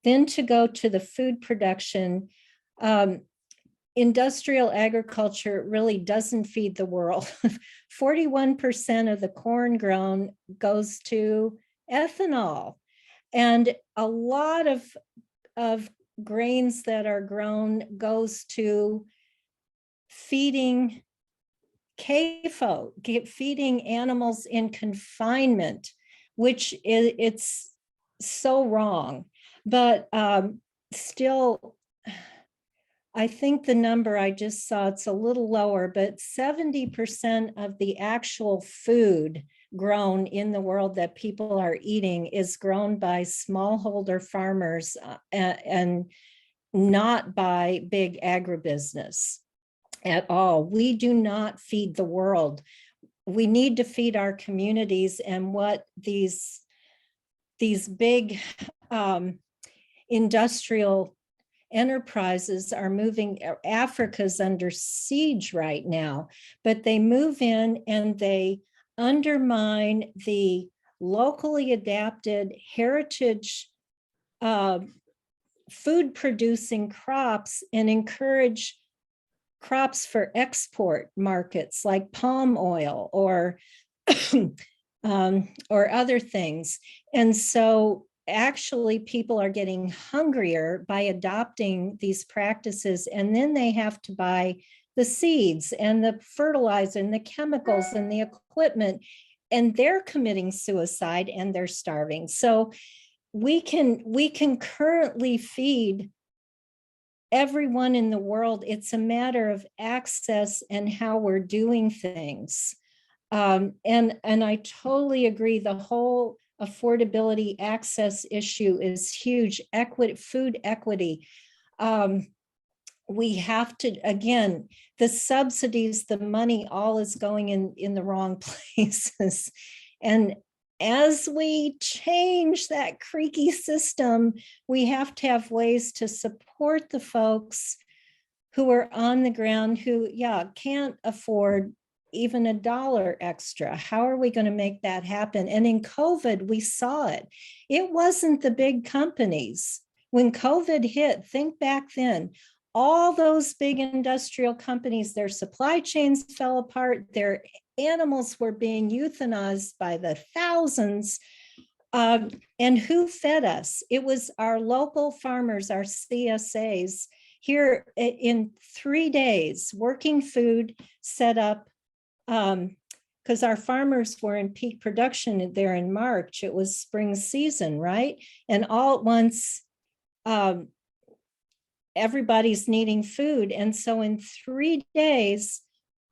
Then to go to the food production, industrial agriculture really doesn't feed the world. 41% of the corn grown goes to ethanol. And a lot of grains that are grown goes to feeding CAFO, feeding animals in confinement, which it's so wrong. But still, I think the number I just saw, it's a little lower, but 70% of the actual food grown in the world that people are eating is grown by smallholder farmers and not by big agribusiness at all. We do not feed the world. We need to feed our communities, and what these big industrial enterprises are moving. Africa's under siege right now, but they move in and they undermine the locally adapted heritage food producing crops and encourage crops for export markets like palm oil or other things. And so actually people are getting hungrier by adopting these practices, and then they have to buy the seeds and the fertilizer and the chemicals and the equipment, and they're committing suicide and they're starving. So we can currently feed everyone in the world. It's a matter of access and how we're doing things. And I totally agree. The whole affordability access issue is huge. Food equity. We have to, again, the subsidies, the money, all is going in the wrong places. And as we change that creaky system, we have to have ways to support the folks who are on the ground who, can't afford even $1 extra. How are we going to make that happen? And in COVID, we saw it. It wasn't the big companies. When COVID hit, think back then, all those big industrial companies, their supply chains fell apart, their animals were being euthanized by the thousands. And who fed us? It was our local farmers, our CSAs, here in 3 days, working food set up, because our farmers were in peak production there in March. It was spring season, right? And all at once, everybody's needing food. And so in 3 days,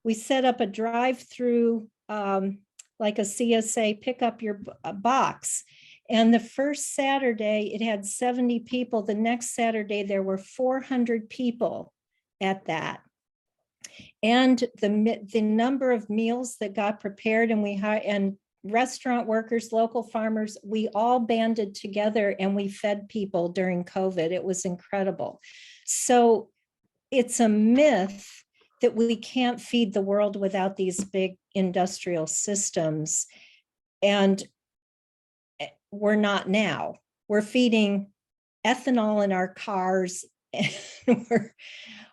we set up a drive-through, like a CSA, pick up your box. And the first Saturday, it had 70 people. The next Saturday, there were 400 people at that. And the number of meals that got prepared, and restaurant workers, local farmers, we all banded together and we fed people during COVID. It was incredible. So it's a myth that we can't feed the world without these big industrial systems. And we're not now. We're feeding ethanol in our cars. And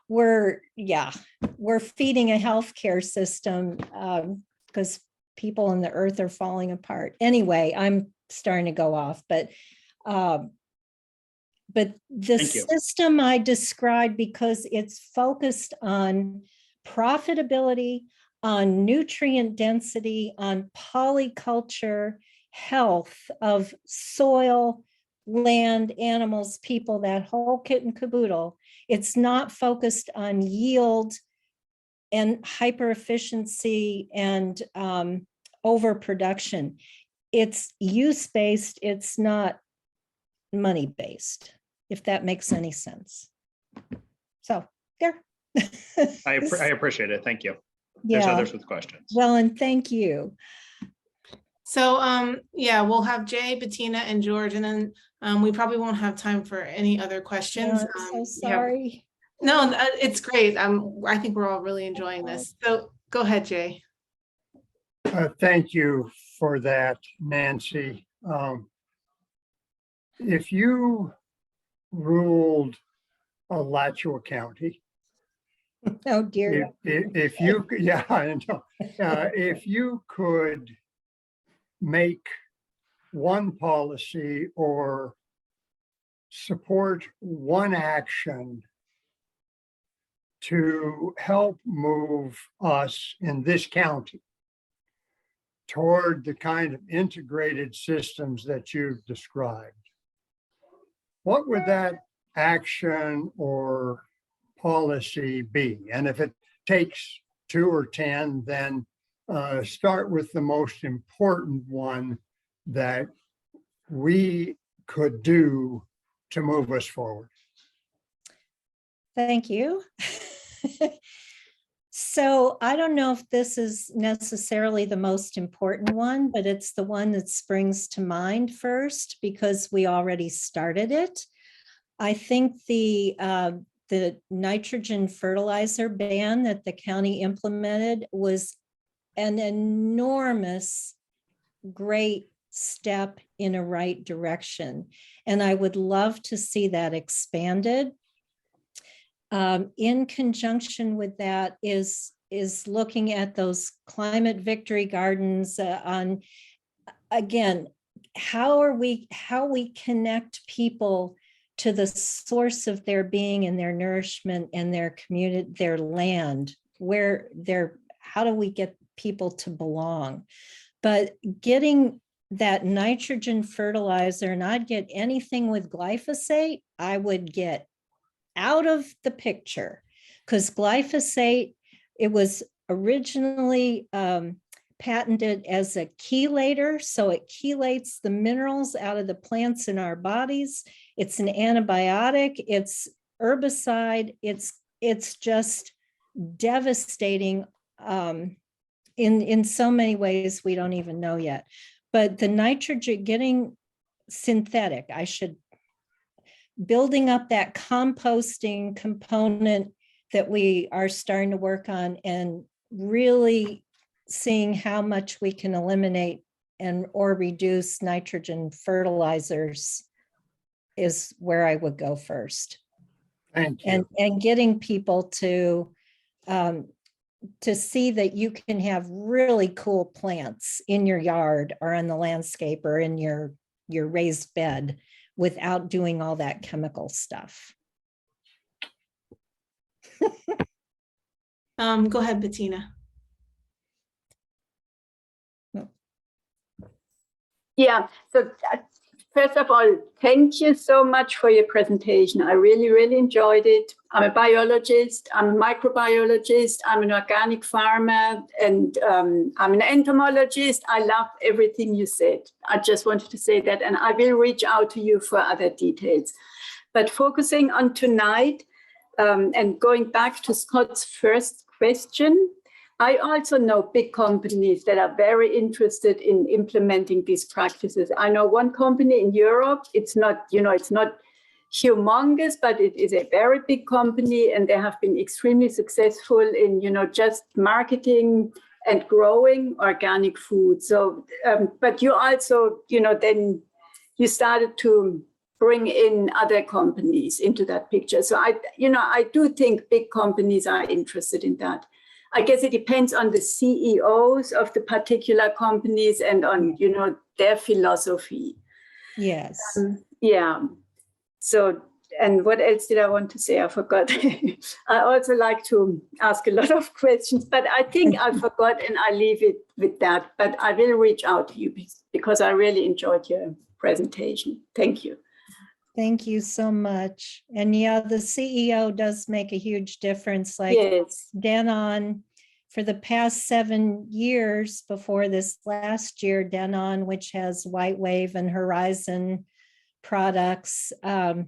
we're feeding a healthcare system because people on the earth are falling apart. Anyway, I'm starting to go off, but the Thank you. system I described, because it's focused on profitability, on nutrient density, on polyculture, health of soil, land, animals, people, that whole kit and caboodle. It's not focused on yield and hyper efficiency and overproduction. It's use-based, it's not money-based, if that makes any sense. So there. I appreciate it. Thank you. There's Yeah, others with questions. well, and thank you. So, yeah, we'll have Jay, Bettina, and George, and then we probably won't have time for any other questions. I'm so sorry. No, it's great. I think we're all really enjoying this. So go ahead, Jay. Thank you for that, Nancy. If you ruled Alachua County, Oh, dear. if you, yeah, I know. If you could make one policy or support one action to help move us in this county toward the kind of integrated systems that you've described, what would that action or policy be? And if it takes 2 or 10, then start with the most important one that we could do to move us forward. Thank you. So I don't know if this is necessarily the most important one, but it's the one that springs to mind first because we already started it. I think the nitrogen fertilizer ban that the county implemented was an enormous, great step in a right direction. And I would love to see that expanded. In conjunction with that is looking at those climate victory gardens on, again, how we connect people to the source of their being and their nourishment and their community, their land, how do we get people to belong? But getting that nitrogen fertilizer, and I'd get anything with glyphosate, I would get out of the picture, because glyphosate, it was originally patented as a chelator, so it chelates the minerals out of the plants in our bodies. It's an antibiotic, it's herbicide, it's just devastating in so many ways we don't even know yet. But the nitrogen, getting synthetic, building up that composting component that we are starting to work on, and really seeing how much we can eliminate or reduce nitrogen fertilizers is where I would go first. Thank you. And getting people to see that you can have really cool plants in your yard or on the landscape or in your raised bed without doing all that chemical stuff. Go ahead, Bettina. Yeah, so first of all, thank you so much for your presentation. I really, really enjoyed it. I'm a biologist, I'm a microbiologist, I'm an organic farmer, and I'm an entomologist. I love everything you said. I just wanted to say that, and I will reach out to you for other details. But focusing on tonight, and going back to Scott's first question, I also know big companies that are very interested in implementing these practices. I know one company in Europe, it's not humongous, but it is a very big company, and they have been extremely successful in, just marketing and growing organic food. So, but you also, then you started to bring in other companies into that picture. So I do think big companies are interested in that. I guess it depends on the CEOs of the particular companies and on, their philosophy. Yes. Yeah. So, and what else did I want to say? I forgot. I also like to ask a lot of questions, but I think I forgot and I leave it with that. But I will reach out to you because I really enjoyed your presentation. Thank you. Thank you so much. And yeah, the CEO does make a huge difference. Like Yes. Denon, for the past 7 years before this last year, Denon, which has White Wave and Horizon products, had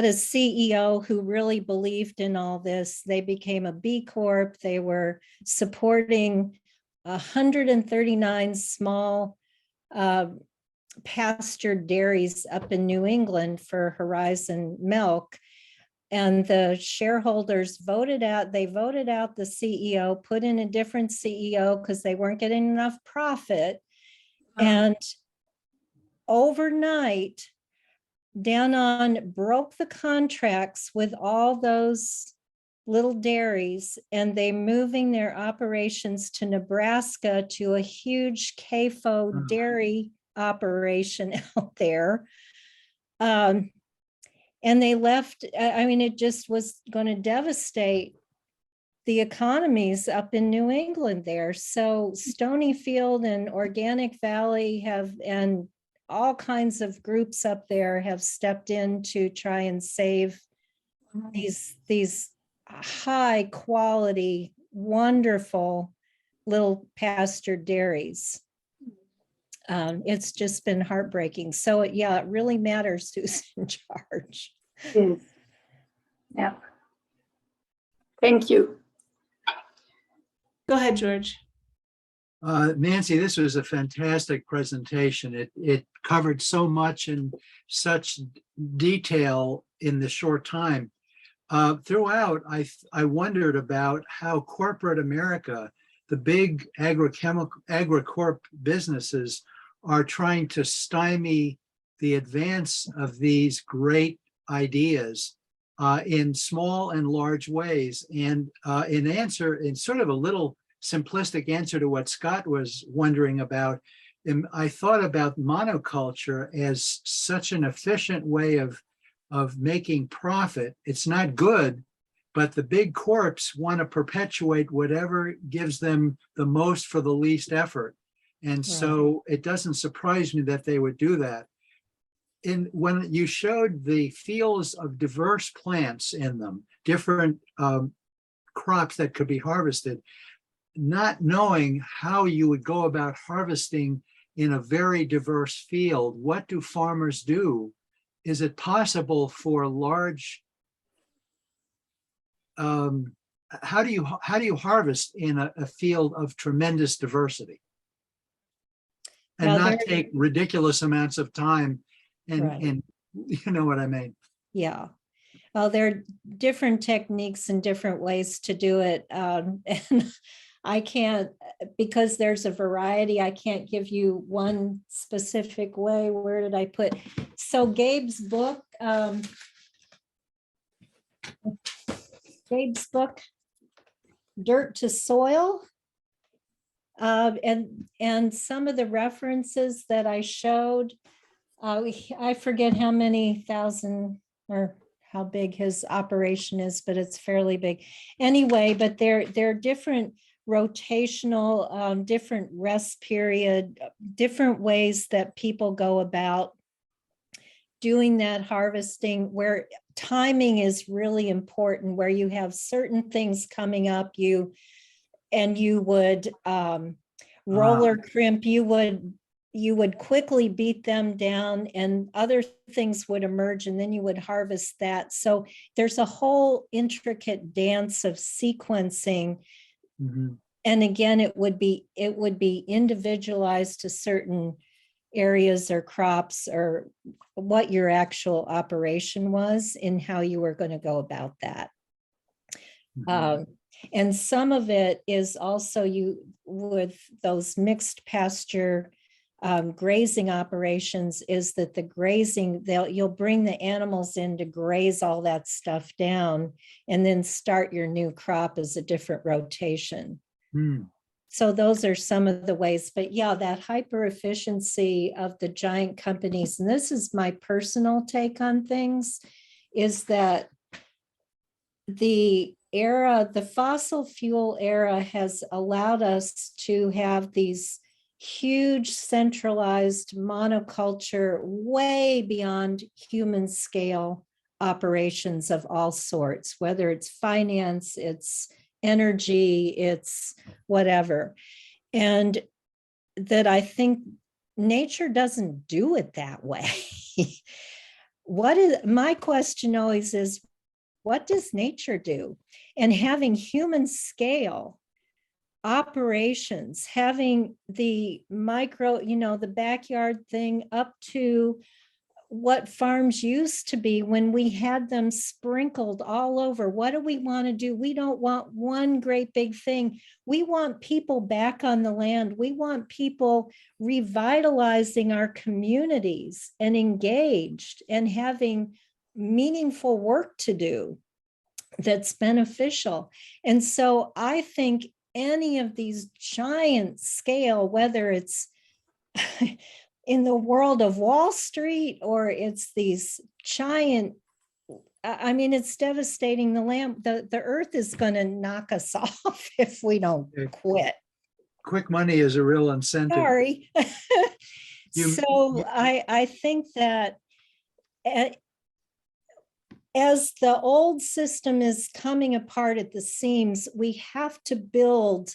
a CEO who really believed in all this. They became a B Corp. They were supporting 139 small pastured dairies up in New England for Horizon Milk. And the shareholders voted out the CEO, put in a different CEO because they weren't getting enough profit. And overnight, Danone broke the contracts with all those little dairies, and they moving their operations to Nebraska to a huge CAFO dairy operation out there. And they left, it just was going to devastate the economies up in New England there. So Stonyfield and Organic Valley and all kinds of groups up there have stepped in to try and save these high quality, wonderful little pastured dairies. It's just been heartbreaking. So yeah, it really matters who's in charge. Yes. Yeah. Thank you. Go ahead, George. Nancy, this was a fantastic presentation. It covered so much in such detail in the short time. Throughout, I wondered about how corporate America, the big agri-corp businesses, are trying to stymie the advance of these great ideas in small and large ways. And in sort of a little simplistic answer to what Scott was wondering about, I thought about monoculture as such an efficient way of making profit. It's not good, but the big corps want to perpetuate whatever gives them the most for the least effort. And so it doesn't surprise me that they would do that. When you showed the fields of diverse plants in them, different crops that could be harvested, not knowing how you would go about harvesting in a very diverse field, what do farmers do? Is it possible for large, how do you harvest in a field of tremendous diversity and not take ridiculous amounts of time and you know what I mean? Yeah. Well, there are different techniques and different ways to do it. And I can't, because there's a variety, I can't give you one specific way. Where did I put? So Gabe's book, Dirt to Soil. And some of the references that I showed, I forget how many thousand or how big his operation is, but it's fairly big. Anyway, but there are different rotational, different rest period, different ways that people go about doing that harvesting, where timing is really important, where you have certain things coming up, you would roller crimp, you would quickly beat them down and other things would emerge and then you would harvest that. So there's a whole intricate dance of sequencing. Mm-hmm. And again, it would be individualized to certain areas or crops or what your actual operation was and how you were going to go about that. Mm-hmm. And some of it is also with those mixed pasture grazing operations is that the grazing, you'll bring the animals in to graze all that stuff down and then start your new crop as a different rotation. Hmm. So those are some of the ways, but yeah, that hyper efficiency of the giant companies, and this is my personal take on things, is that the fossil fuel era has allowed us to have these huge centralized monoculture way beyond human scale operations of all sorts, whether it's finance, it's energy, it's whatever. And that I think nature doesn't do it that way. My question always is, what does nature do? And having human scale operations, having the micro, the backyard thing up to what farms used to be when we had them sprinkled all over. What do we want to do? We don't want one great big thing. We want people back on the land. We want people revitalizing our communities and engaged and having meaningful work to do that's beneficial. And so I think any of these giant scale, whether it's in the world of Wall Street or it's these giant, I mean, it's devastating the land. The earth is going to knock us off if we don't quit. Quick money is a real incentive. Sorry. You- I think that as the old system is coming apart at the seams, we have to build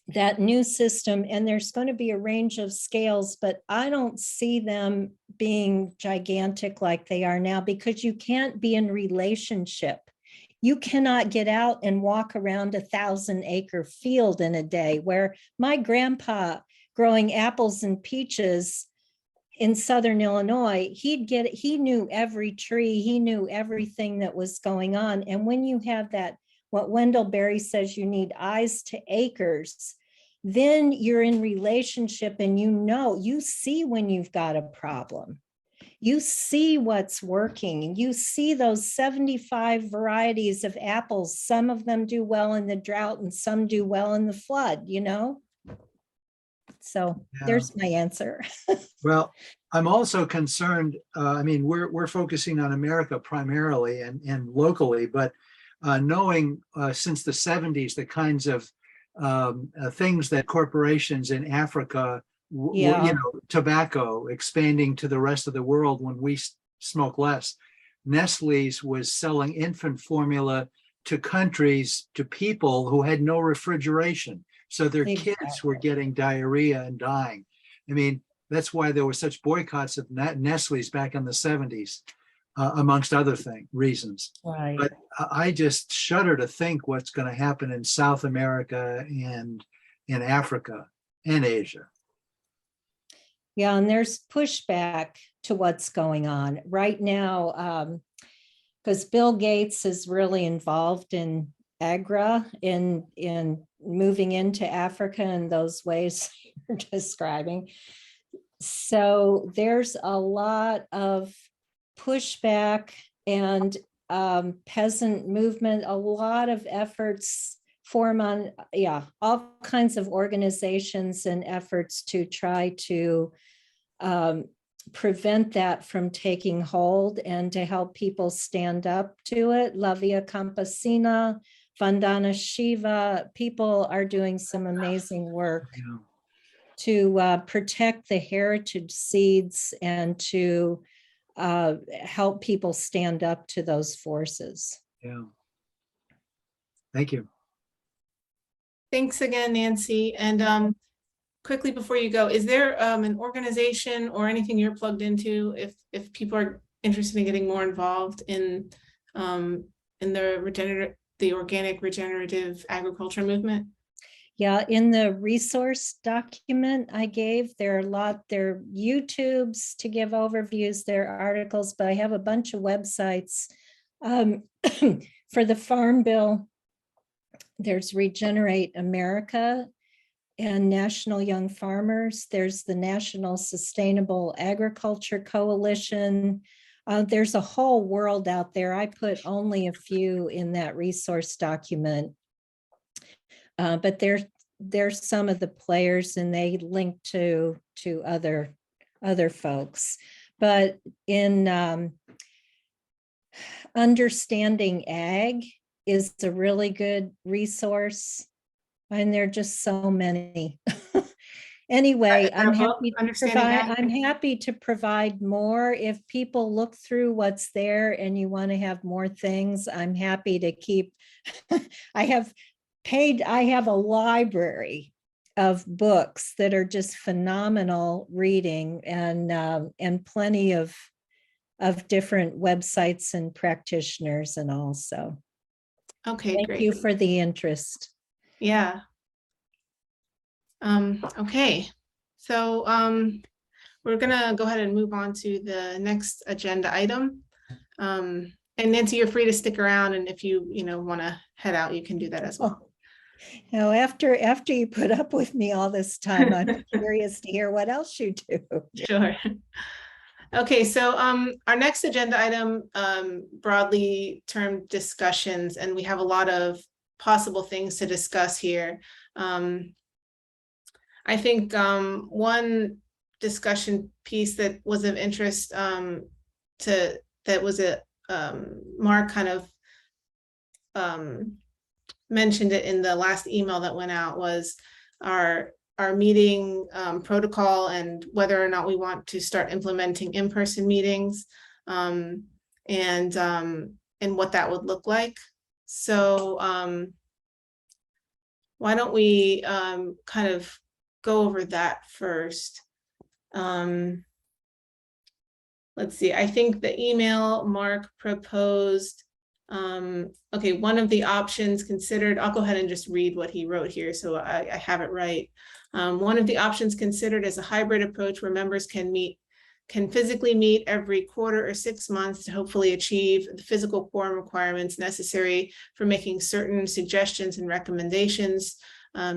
that new system, and there's going to be a range of scales, but I don't see them being gigantic like they are now, because you can't be in relationship. You cannot get out and walk around 1,000-acre field in a day, where my grandpa growing apples and peaches in Southern Illinois, he knew every tree, he knew everything that was going on. And when you have that, what Wendell Berry says, you need eyes to acres, then you're in relationship and you see when you've got a problem. You see what's working, and you see those 75 varieties of apples. Some of them do well in the drought and some do well in the flood, So Yeah. there's my answer. Well, I'm also concerned, I mean, we're focusing on America primarily and locally, but knowing since the 70s, the kinds of things that corporations in Africa, Yeah. Tobacco expanding to the rest of the world when we smoke less. Nestle's was selling infant formula to countries, to people who had no refrigeration. So their kids were getting diarrhea and dying. I mean, that's why there were such boycotts of Nestle's back in the 70s, amongst other reasons. Right. But I just shudder to think what's going to happen in South America and in Africa and Asia. Yeah, and there's pushback to what's going on right now, because Bill Gates is really involved in AGRA, in moving into Africa in those ways you're describing. So there's a lot of pushback and peasant movement, a lot of efforts form on, all kinds of organizations and efforts to try to prevent that from taking hold and to help people stand up to it. La Via Campesina, Vandana Shiva, people are doing some amazing work to protect the heritage seeds and to help people stand up to those forces. Yeah. Thank you. Thanks again, Nancy. And quickly before you go, is there an organization or anything you're plugged into if people are interested in getting more involved in the organic regenerative agriculture movement? Yeah, in the resource document I gave, there are YouTubes to give overviews, there are articles, but I have a bunch of websites. For the Farm Bill, there's Regenerate America, and National Young Farmers. There's the National Sustainable Agriculture Coalition. There's a whole world out there. I put only a few in that resource document. But there's some of the players, and they link to other folks. But in Understanding Ag is a really good resource, and there are just so many. Anyway, I'm happy to provide more. If people look through what's there and you want to have more things, I'm happy to keep. I have a library of books that are just phenomenal reading, and plenty of different websites and practitioners and all. So Okay, thank great. you for the interest. Yeah. Okay, so we're gonna go ahead and move on to the next agenda item. And Nancy, you're free to stick around, and if you want to head out, you can do that as well. Now, after you put up with me all this time, I'm curious to hear what else you do. Sure. Okay, so our next agenda item, broadly termed discussions, and we have a lot of possible things to discuss here. I think one discussion piece that was of interest Mark kind of mentioned it in the last email that went out, was our meeting protocol and whether or not we want to start implementing in-person meetings, and what that would look like. So why don't we kind of go over that first. Let's see, I think the email Mark proposed, okay, one of the options considered, I'll go ahead and just read what he wrote here so I have it right. One of the options considered is a hybrid approach where members can physically meet every quarter or 6 months to hopefully achieve the physical quorum requirements necessary for making certain suggestions and recommendations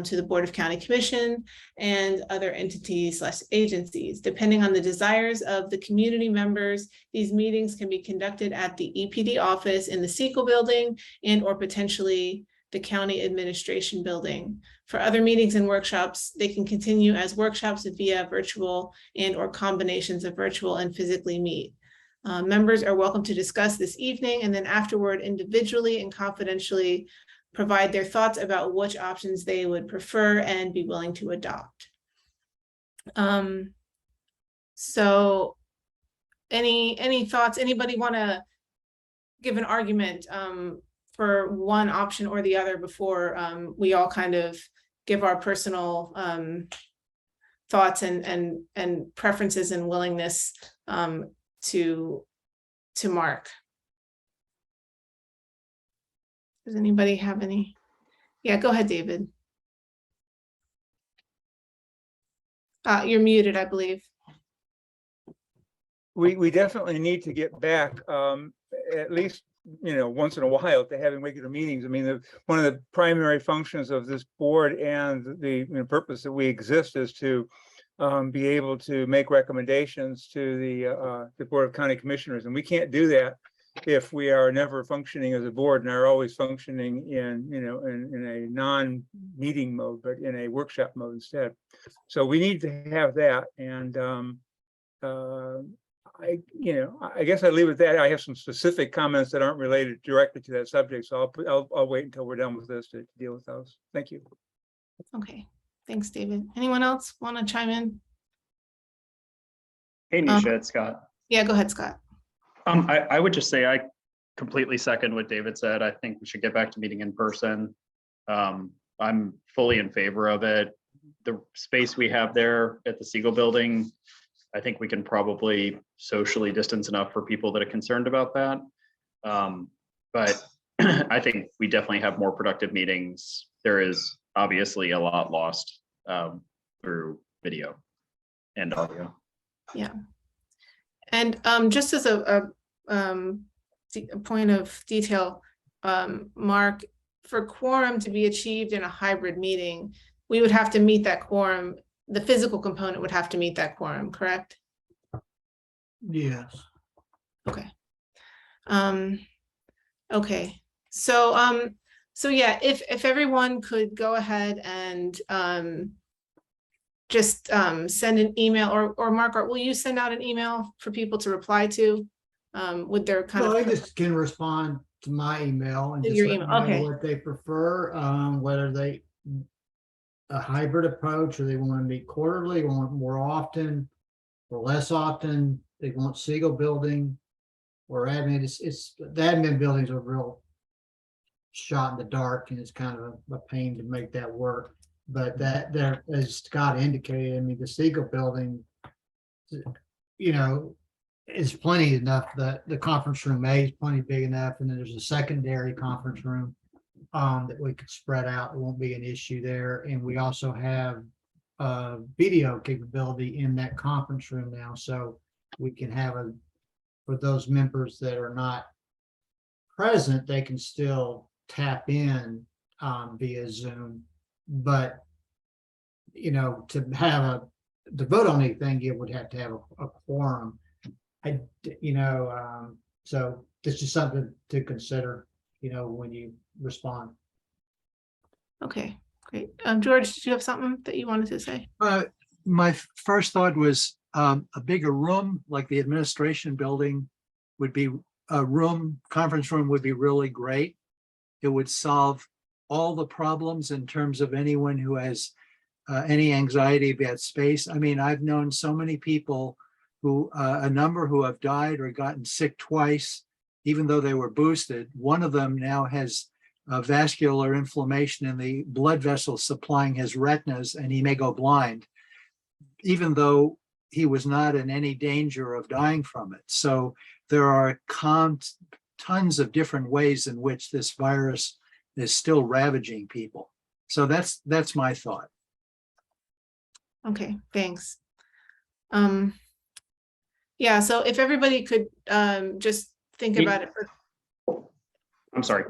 to the Board of County Commission and other entities/agencies. Depending on the desires of the community members, these meetings can be conducted at the EPD office in the Sequel building and/or potentially the County Administration building. For other meetings and workshops, they can continue as workshops via virtual and/or combinations of virtual and physically meet. Members are welcome to discuss this evening and then afterward individually and confidentially provide their thoughts about which options they would prefer and be willing to adopt. So any thoughts? Anybody want to give an argument for one option or the other before we all kind of give our personal thoughts and preferences and willingness to Mark? Does anybody have any? Yeah, go ahead, David. You're muted, I believe. We definitely need to get back at least once in a while to having regular meetings. I mean, one of the primary functions of this board and the purpose that we exist is to be able to make recommendations to the Board of County Commissioners, and we can't do that if we are never functioning as a board and are always functioning in a non-meeting mode, but in a workshop mode instead. So we need to have that. And I guess I leave it at that. I have some specific comments that aren't related directly to that subject, so I'll wait until we're done with this to deal with those. Thank you. Okay, thanks, David. Anyone else want to chime in? Hey, Nisha, it's Scott. Yeah, go ahead, Scott. I would just say I completely second what David said. I think we should get back to meeting in person. I'm fully in favor of it. The space we have there at the Sequel building, I think we can probably socially distance enough for people that are concerned about that. But I think we definitely have more productive meetings. There is obviously a lot lost through video and audio. Yeah. And just as a point of detail, Mark, for quorum to be achieved in a hybrid meeting, we would have to meet that quorum. The physical component would have to meet that quorum, correct? Yes. Okay. Okay, so yeah, if everyone could go ahead and just send an email, or Mark, will you send out an email for people to reply to with their kind No, of they just can respond to my email and To just your let me email, know okay. what they prefer, whether they a hybrid approach, or they want to meet quarterly, want more often or less often, they want single building or admin. It's the admin buildings are real shot in the dark, and it's kind of a pain to make that work. But that there, as Scott indicated, I mean, the Siegel building, you know, is plenty enough. The conference room A is plenty big enough, and then there's a secondary conference room that we could spread out. It won't be an issue there. And we also have video capability in that conference room now, so we can have for those members that are not present, they can still tap in via Zoom. But you know, to vote on anything, you would have to have a quorum. So this is something to consider, you know, when you respond. Okay, great. George, did you have something that you wanted to say? My first thought was a bigger room, like the administration building, would be conference room would be really great. It would solve all the problems in terms of anyone who has any anxiety about space. I mean, I've known so many people who, a number who have died or gotten sick twice, even though they were boosted. One of them now has vascular inflammation in the blood vessels supplying his retinas, and he may go blind, even though he was not in any danger of dying from it. So there are tons of different ways in which this virus is still ravaging people. So that's my thought. Okay, thanks. Yeah, so if everybody could just think about it. I'm sorry.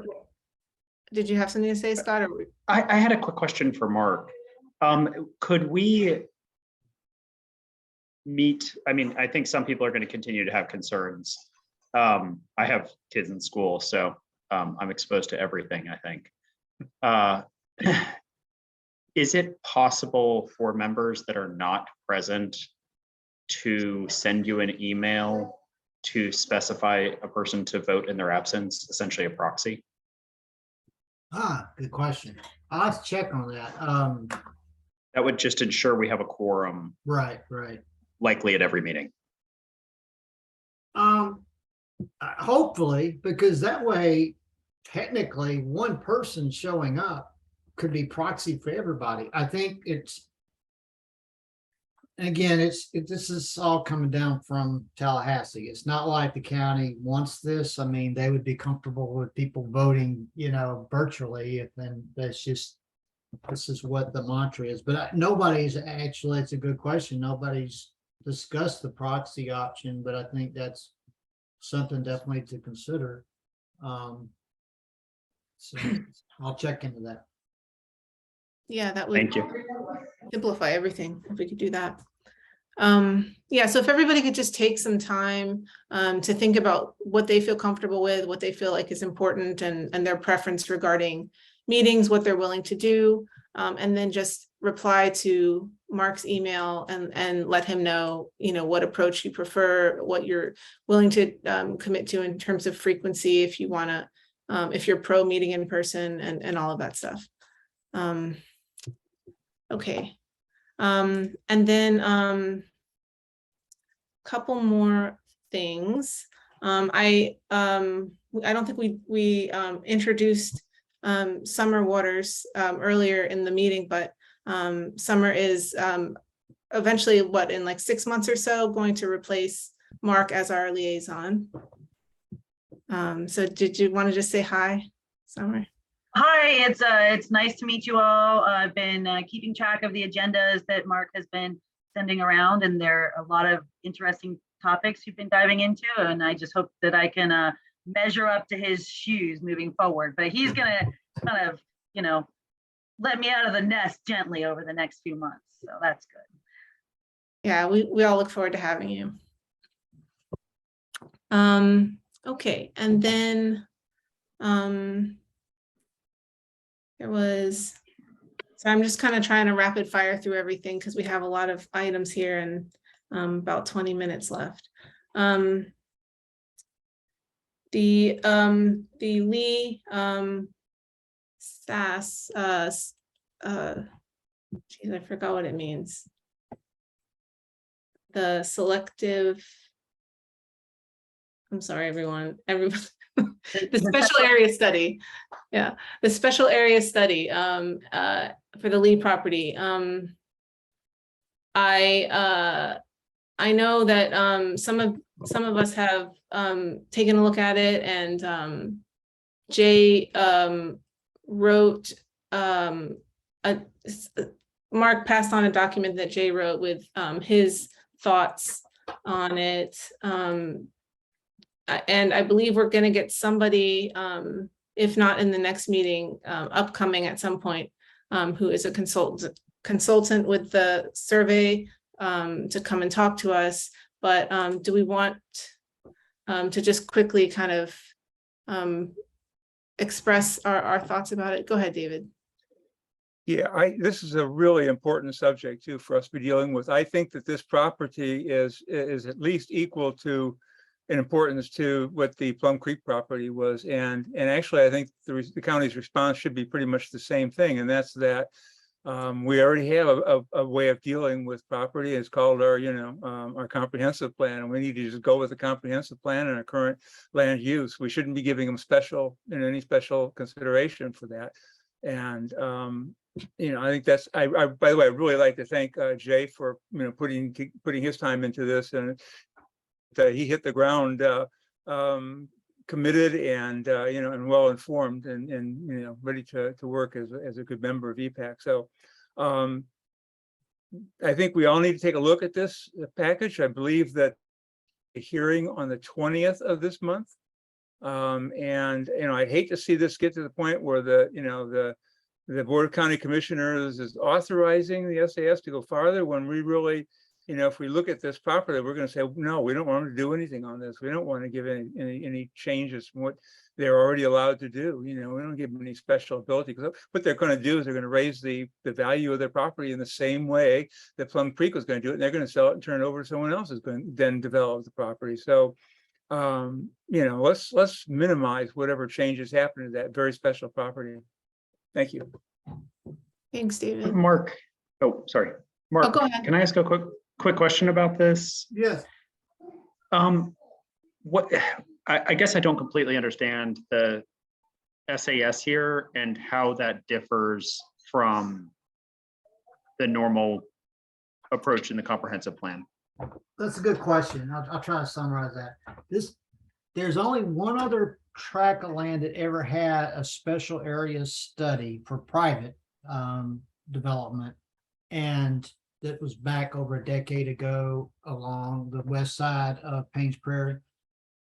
Did you have something to say, Scott? Or I had a quick question for Mark. Could we meet? I mean, I think some people are going to continue to have concerns. I have kids in school, so I'm exposed to everything, I think. Is it possible for members that are not present to send you an email to specify a person to vote in their absence, essentially a proxy? Good question. I'll have to check on that. That would just ensure we have a quorum Right. likely at every meeting. Hopefully, because that way, technically, one person showing up could be proxy for everybody. I think again, this is all coming down from Tallahassee. It's not like the county wants this. I mean, they would be comfortable with people voting, you know, virtually, and this is what the mantra is. But nobody's actually, it's a good question. Nobody's discussed the proxy option, but I think that's something definitely to consider. So I'll check into that. yeah, that would Thank you. simplify everything if we could do that. Yeah, so if everybody could just take some time to think about what they feel comfortable with, what they feel like is important, and their preference regarding meetings, what they're willing to do, and then just reply to Mark's email and let him know, you know, what approach you prefer, what you're willing to commit to in terms of frequency, if you want to, if you're pro meeting in person, and all of that stuff. Okay. And then couple more things. I don't think we introduced Summer Waters earlier in the meeting, but Summer is eventually, what, in like 6 months or so, going to replace Mark as our liaison. So did you want to just say hi, Summer? Hi, it's nice to meet you all. I've been keeping track of the agendas that Mark has been sending around, and there are a lot of interesting topics you've been diving into, and I just hope that I can measure up to his shoes moving forward. But he's gonna kind of, you know, let me out of the nest gently over the next few months. So that's good. Yeah, we all look forward to having you. Okay, and then there was, so I'm just kind of trying to rapid fire through everything because we have a lot of items here and about 20 minutes left. The Lee SAS, geez, I forgot what it means. The selective, I'm sorry, everyone, the special area study. Yeah, the special area study for the Lee property. I know that some of us have taken a look at it, and Jay wrote Mark passed on a document that Jay wrote with his thoughts on it. And I believe we're going to get somebody, if not in the next meeting, upcoming at some point, who is a consultant with the survey to come and talk to us. But do we want to just quickly kind of express our thoughts about it? Go ahead, David. Yeah, this is a really important subject too for us to be dealing with. I think that this property is at least equal to in importance to what the Plum Creek property was, and actually I think the county's response should be pretty much the same thing, and that's that we already have a way of dealing with property. It's called our our comprehensive plan, and we need to just go with the comprehensive plan and our current land use. We shouldn't be giving them any special consideration for that. And I think that's by the way, I really like to thank Jay for putting his time into this, and he hit the ground committed and and well informed and ready to work as a good member of EPAC. So I think we all need to take a look at this package. I believe that the hearing on the 20th of this month, and I'd hate to see this get to the point where the Board of County Commissioners is authorizing the SAS to go farther, when we really, if we look at this properly, we're going to say, no, we don't want them to do anything on this. We don't want to give any changes from what they're already allowed to do. We don't give them any special ability, because what they're going to do is they're going to raise the value of their property in the same way that Plum Creek was going to do it. And they're going to sell it and turn it over to someone else who's going to then develop the property. So, let's minimize whatever changes happen to that very special property. Thank you. Thanks, David. Mark, oh, sorry. Mark, go ahead. Can I ask a quick question about this? Yes. I guess I don't completely understand the SAS here and how that differs from the normal approach in the comprehensive plan. That's a good question. I'll try to summarize that. There's only one other tract of land that ever had a special area study for private development, and that was back over a decade ago along the west side of Paynes Prairie,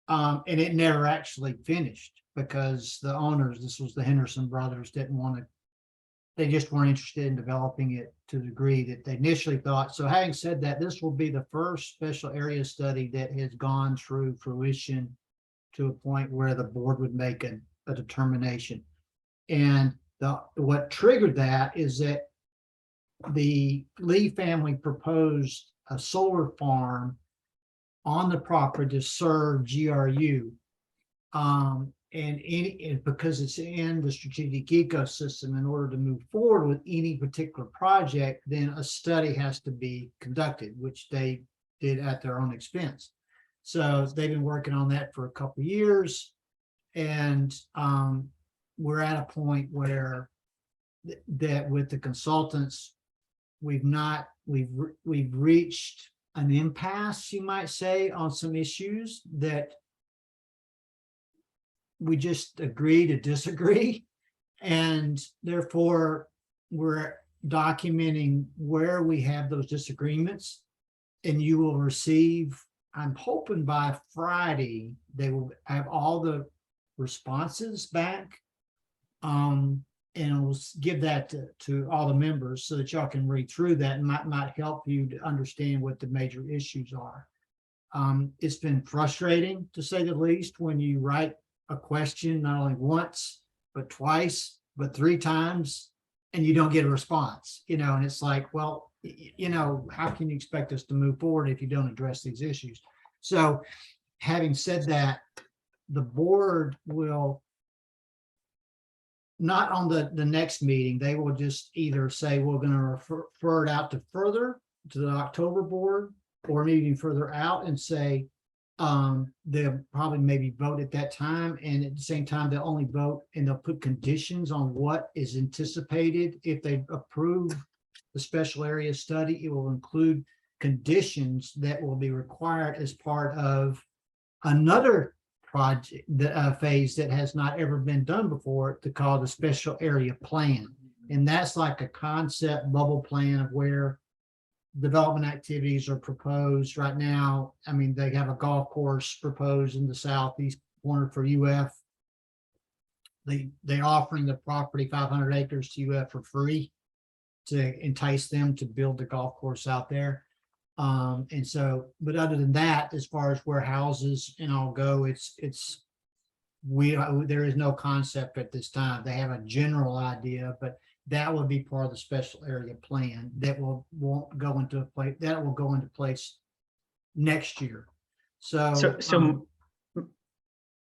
and it never actually finished because the owners, this was the Henderson brothers, they just weren't interested in developing it to the degree that they initially thought. So having said that, this will be the first special area study that has gone through fruition to a point where the board would make a determination. And what triggered that is that the Lee family proposed a solar farm on the property to serve GRU. And because it's in the strategic ecosystem, in order to move forward with any particular project, then a study has to be conducted, which they did at their own expense. So they've been working on that for a couple of years, and we're at a point where that with the consultants, we've reached an impasse, you might say, on some issues that we just agree to disagree, and therefore we're documenting where we have those disagreements, and you will receive, I'm hoping by Friday, they will have all the responses back. And and we'll give that to all the members so that y'all can read through that and might help you to understand what the major issues are. It's been frustrating, to say the least, when you write a question not only once, but twice, but 3 times, and you don't get a response, and it's like, well, how can you expect us to move forward if you don't address these issues? So having said that, the board will not on the next meeting, they will just either say, we're going to refer it out to the October board, or maybe further out and say, they'll probably maybe vote at that time. And at the same time, they'll only vote and they'll put conditions on what is anticipated. If they approve the special area study, it will include conditions that will be required as part of another project, the phase that has not ever been done before, to call the special area plan. And that's like a concept bubble plan of where development activities are proposed right now. I mean, they have a golf course proposed in the southeast corner for UF. They're offering the property 500 acres to UF for free to entice them to build the golf course out there. And so, but other than that, as far as where houses and all go, there is no concept at this time. They have a general idea, but that will be part of the special area plan that won't go into place. That will go into place next year. So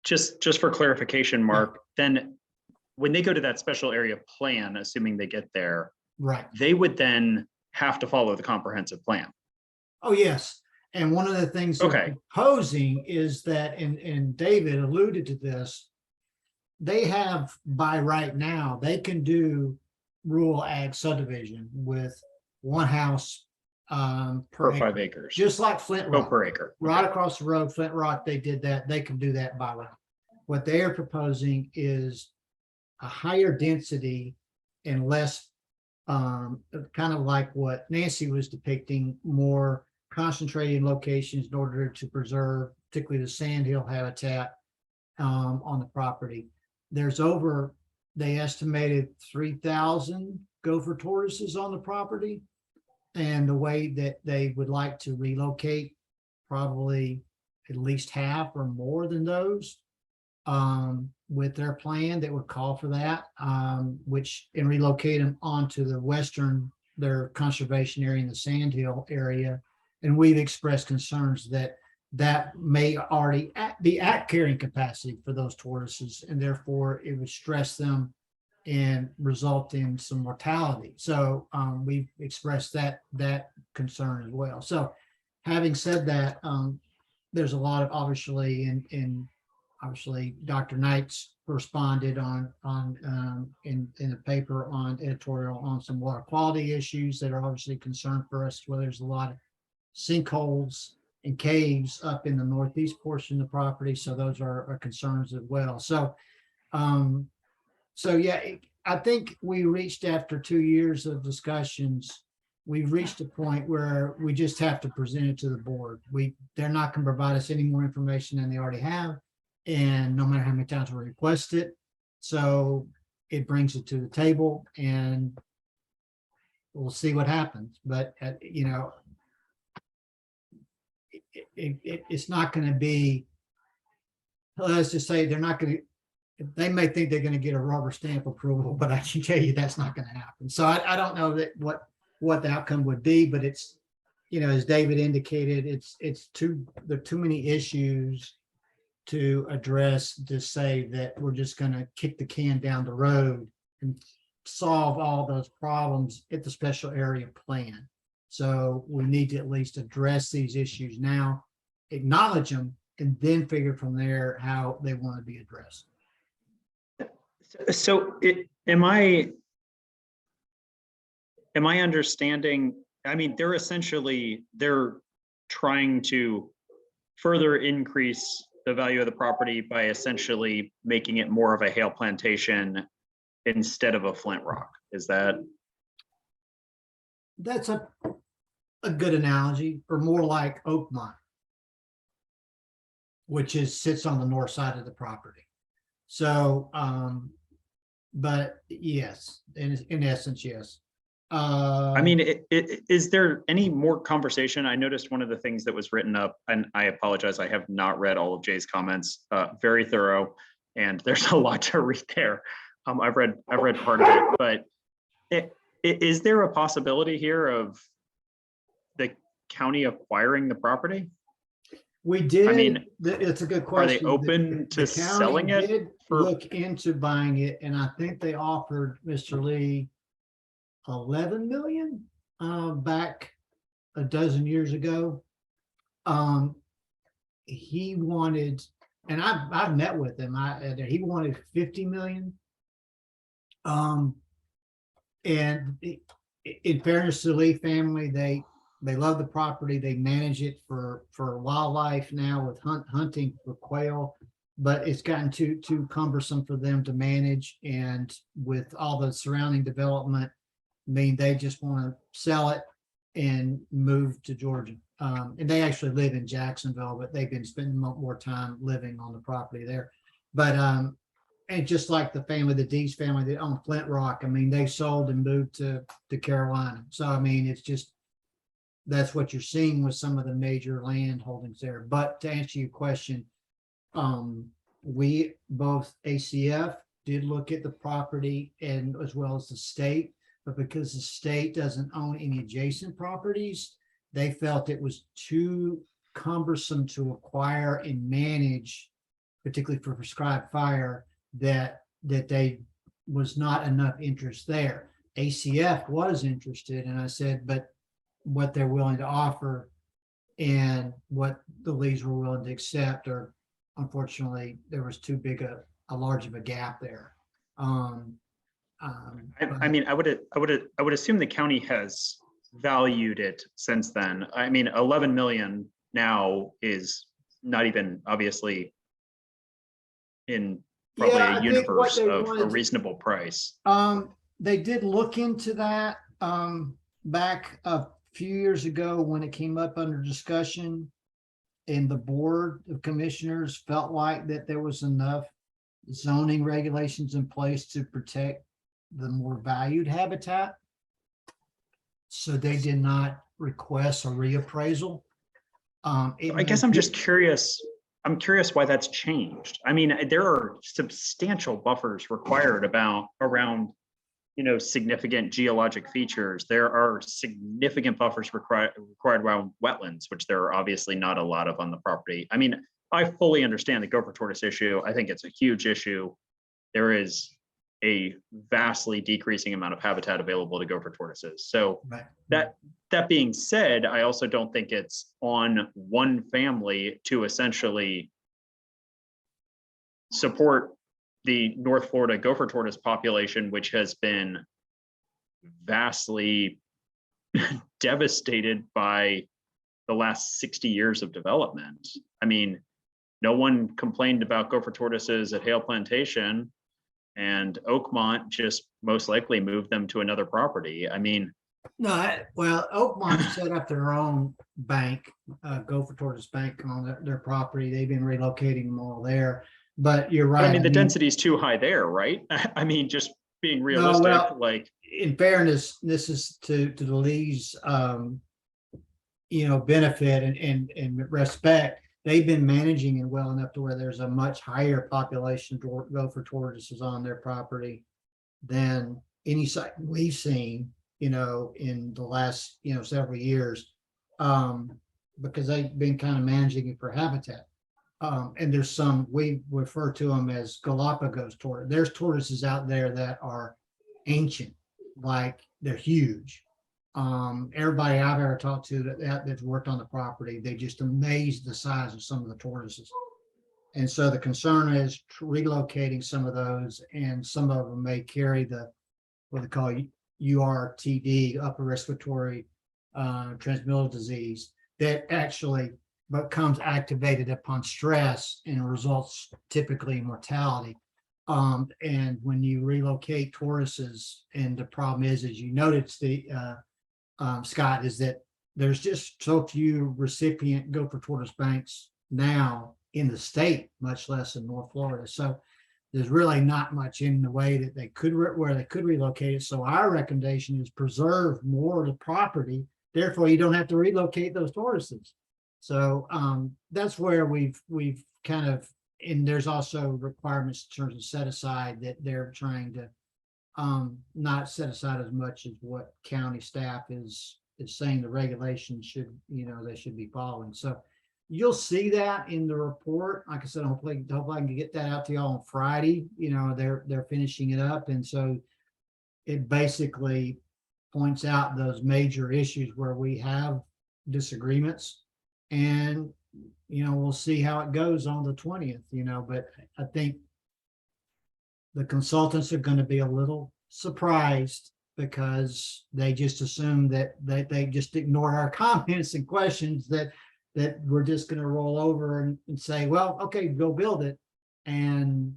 just for clarification, Mark, then when they go to that special area plan, assuming they get there, right, they would then have to follow the comprehensive plan. Oh, yes. And one of the things they're proposing is that, and David alluded to this, they have, by right now, they can do rural ag subdivision with 1 house per 5 acre, acres. just like Flint Oh, Rock. per acre. Right across the road, Flint Rock, they did that. They can do that by right. What they are proposing is a higher density and less, kind of like what Nancy was depicting, more concentrated locations in order to preserve, particularly the sandhill habitat on the property. There's they estimated 3,000 gopher tortoises on the property. And the way that they would like to relocate probably at least half or more than those with their plan that would call for that, and relocate them onto the their conservation area in the sandhill area. And we've expressed concerns that may already be at carrying capacity for those tortoises, and therefore it would stress them and result in some mortality. So we've expressed that concern as well. So having said that, there's a lot of obviously Dr. Knight's responded in the paper on editorial on some water quality issues that are obviously a concern for us, where there's a lot of sinkholes and caves up in the northeast portion of the property. So those are concerns as well. So yeah, I think we reached, after 2 years of discussions, we've reached a point where we just have to present it to the board. They're not going to provide us any more information than they already have. And no matter how many times we request it, so it brings it to the table and we'll see what happens. But it's not going to be, let's just say they're not going to, they may think they're going to get a rubber stamp approval, but I can tell you that's not going to happen. So I don't know that what the outcome would be, but it's, as David indicated, there are too many issues to address to say that we're just going to kick the can down the road and solve all those problems at the special area plan. So we need to at least address these issues now, acknowledge them, and then figure from there how they want to be addressed. So am I understanding? I mean, they're trying to further increase the value of the property by essentially making it more of a hail plantation instead of a flint rock. Is that? That's a good analogy, or more like Oakmont, which sits on the north side of the property. So but yes, in essence, yes. I mean, is there any more conversation? I noticed one of the things that was written up, and I apologize, I have not read all of Jay's comments, very thorough, and there's a lot to read there. I've read part of it, but is there a possibility here of the county acquiring the property? We did. mean, It's a good Are question. they open to The selling county it? did for- Look into buying it, and I think they offered Mr. Lee 11 million back a dozen years ago. He wanted, and I've met with him. He wanted 50 million. And in fairness to the Lee family, they love the property. They manage it for wildlife now with hunting for quail, but it's gotten too cumbersome for them to manage. And with all the surrounding development, I mean, they just want to sell it and move to Georgia. And they actually live in Jacksonville, but they've been spending more time living on the property there. But and just like the family, the Dees family that own Flint Rock, I mean, they sold and moved to Carolina. So I mean, it's just, that's what you're seeing with some of the major land holdings there. But to answer your question, we both ACF did look at the property and as well as the state, but because the state doesn't own any adjacent properties, they felt it was too cumbersome to acquire and manage, particularly for prescribed fire, that they was not enough interest there. ACF was interested, and I said, but what they're willing to offer and what the Lees were willing to accept, or unfortunately there was too big a large of a gap there. I mean, I would assume the county has valued it since then. I mean, 11 million now is not even obviously in probably Yeah, I a think universe what they of a wanted- reasonable price. They did look into that back a few years ago when it came up under discussion, and the board of commissioners felt like that there was enough zoning regulations in place to protect the more valued habitat. So they did not request a reappraisal. I guess I'm just curious. I'm curious why that's changed. I mean, there are substantial buffers required around, significant geologic features. There are significant buffers required around wetlands, which there are obviously not a lot of on the property. I mean, I fully understand the gopher tortoise issue. I think it's a huge issue. There is a vastly decreasing amount of habitat available to gopher tortoises. So Right. that being said, I also don't think it's on one family to essentially support the North Florida gopher tortoise population, which has been vastly devastated by the last 60 years of development. I mean, no one complained about gopher tortoises at Hale Plantation, and Oakmont just most likely moved them to another property. I mean, No, well, Oakmont set up their own bank, Gopher Tortoise Bank on their property. They've been relocating them all there. But you're right. I mean, the density is too high there, right? I mean, just being realistic, well, like. In fairness, this is to the Lee's, benefit and respect. They've been managing it well enough to where there's a much higher population of gopher tortoises on their property than any site we've seen, in the last, several years, because they've been kind of managing it for habitat. And there's some, we refer to them as Galapagos tortoise. There's tortoises out there that are ancient, like they're huge. Everybody I've ever talked to that's worked on the property, they just amazed the size of some of the tortoises. And so the concern is relocating some of those, and some of them may carry what they call URTD, upper respiratory transmittal disease, that actually becomes activated upon stress and results typically in mortality. And when you relocate tortoises, and the problem is, as you noted, Scott, is that there's just so few recipient gopher tortoise banks now in the state, much less in North Florida. So there's really not much in the way that they could, where they could relocate it. So our recommendation is preserve more of the property. Therefore, you don't have to relocate those tortoises. So that's where we've kind of, and there's also requirements in terms of set aside that they're trying to not set aside as much as what county staff is saying the regulations should, they should be following. So you'll see that in the report. Like I said, hopefully I can get that out to y'all on Friday. They're finishing it up. And so it basically points out those major issues where we have disagreements, and we'll see how it goes on the 20th, but I think the consultants are going to be a little surprised because they just assume that they just ignore our comments and questions, that we're just going to roll over and say, well, okay, go build it. And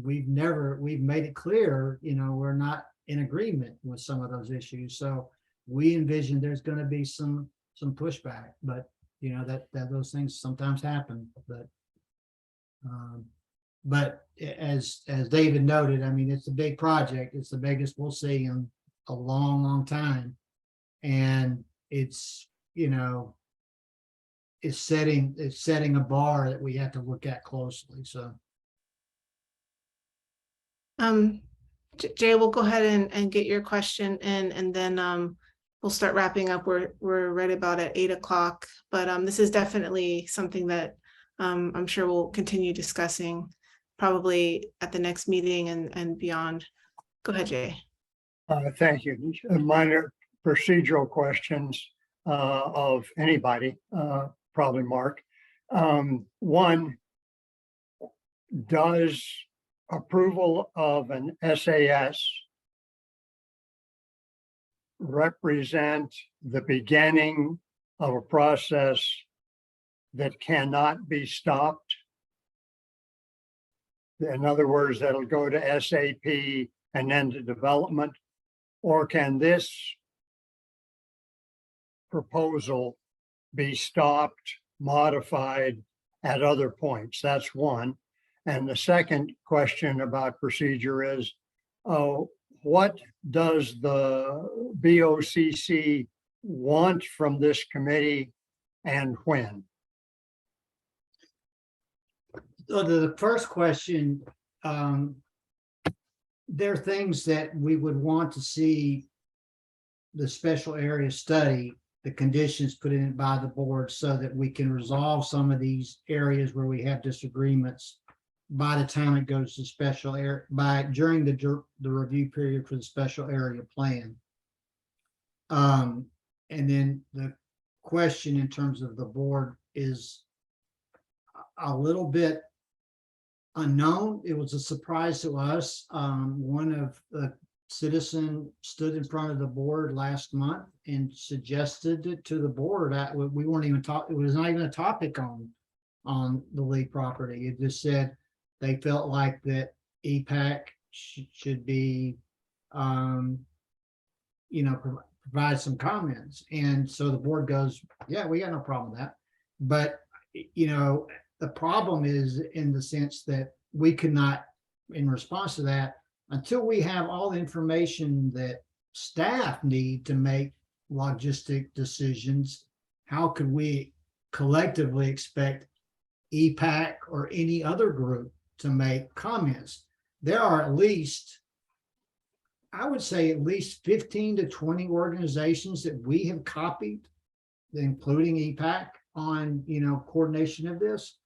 we've made it clear, we're not in agreement with some of those issues. So we envision there's going to be some pushback, but that those things sometimes happen. But as David noted, I mean, it's a big project. It's the biggest we'll see in a long, long time. And it's setting a bar that we have to look at closely. So Jay, we'll go ahead and get your question in, and then we'll start wrapping up. We're right about at 8 o'clock, but this is definitely something that I'm sure we'll continue discussing probably at the next meeting and beyond. Go ahead, Jay. Thank you. Minor procedural questions of anybody, probably Mark. One, does approval of an SAS represent the beginning of a process that cannot be stopped? In other words, that'll go to SAP and then to development? Or can this proposal be stopped, modified at other points? That's one. And the second question about procedure is, what does the BOCC want from this committee and when? So the first question, there are things that we would want to see the special area study, the conditions put in by the board, so that we can resolve some of these areas where we have disagreements by the time it goes to special area, during the review period for the special area plan. And then the question in terms of the board is a little bit unknown. It was a surprise to us. One of the citizens stood in front of the board last month and suggested it to the board. We weren't even talking, it was not even a topic on the Lee property. It just said they felt like that EPAC should be, provide some comments. And so the board goes, yeah, we got no problem with that. But, the problem is in the sense that we could not, in response to that, until we have all the information that staff need to make logistic decisions, how could we collectively expect EPAC or any other group to make comments? There are at least, I would say at least 15 to 20 organizations that we have copied, including EPAC, on coordination of this,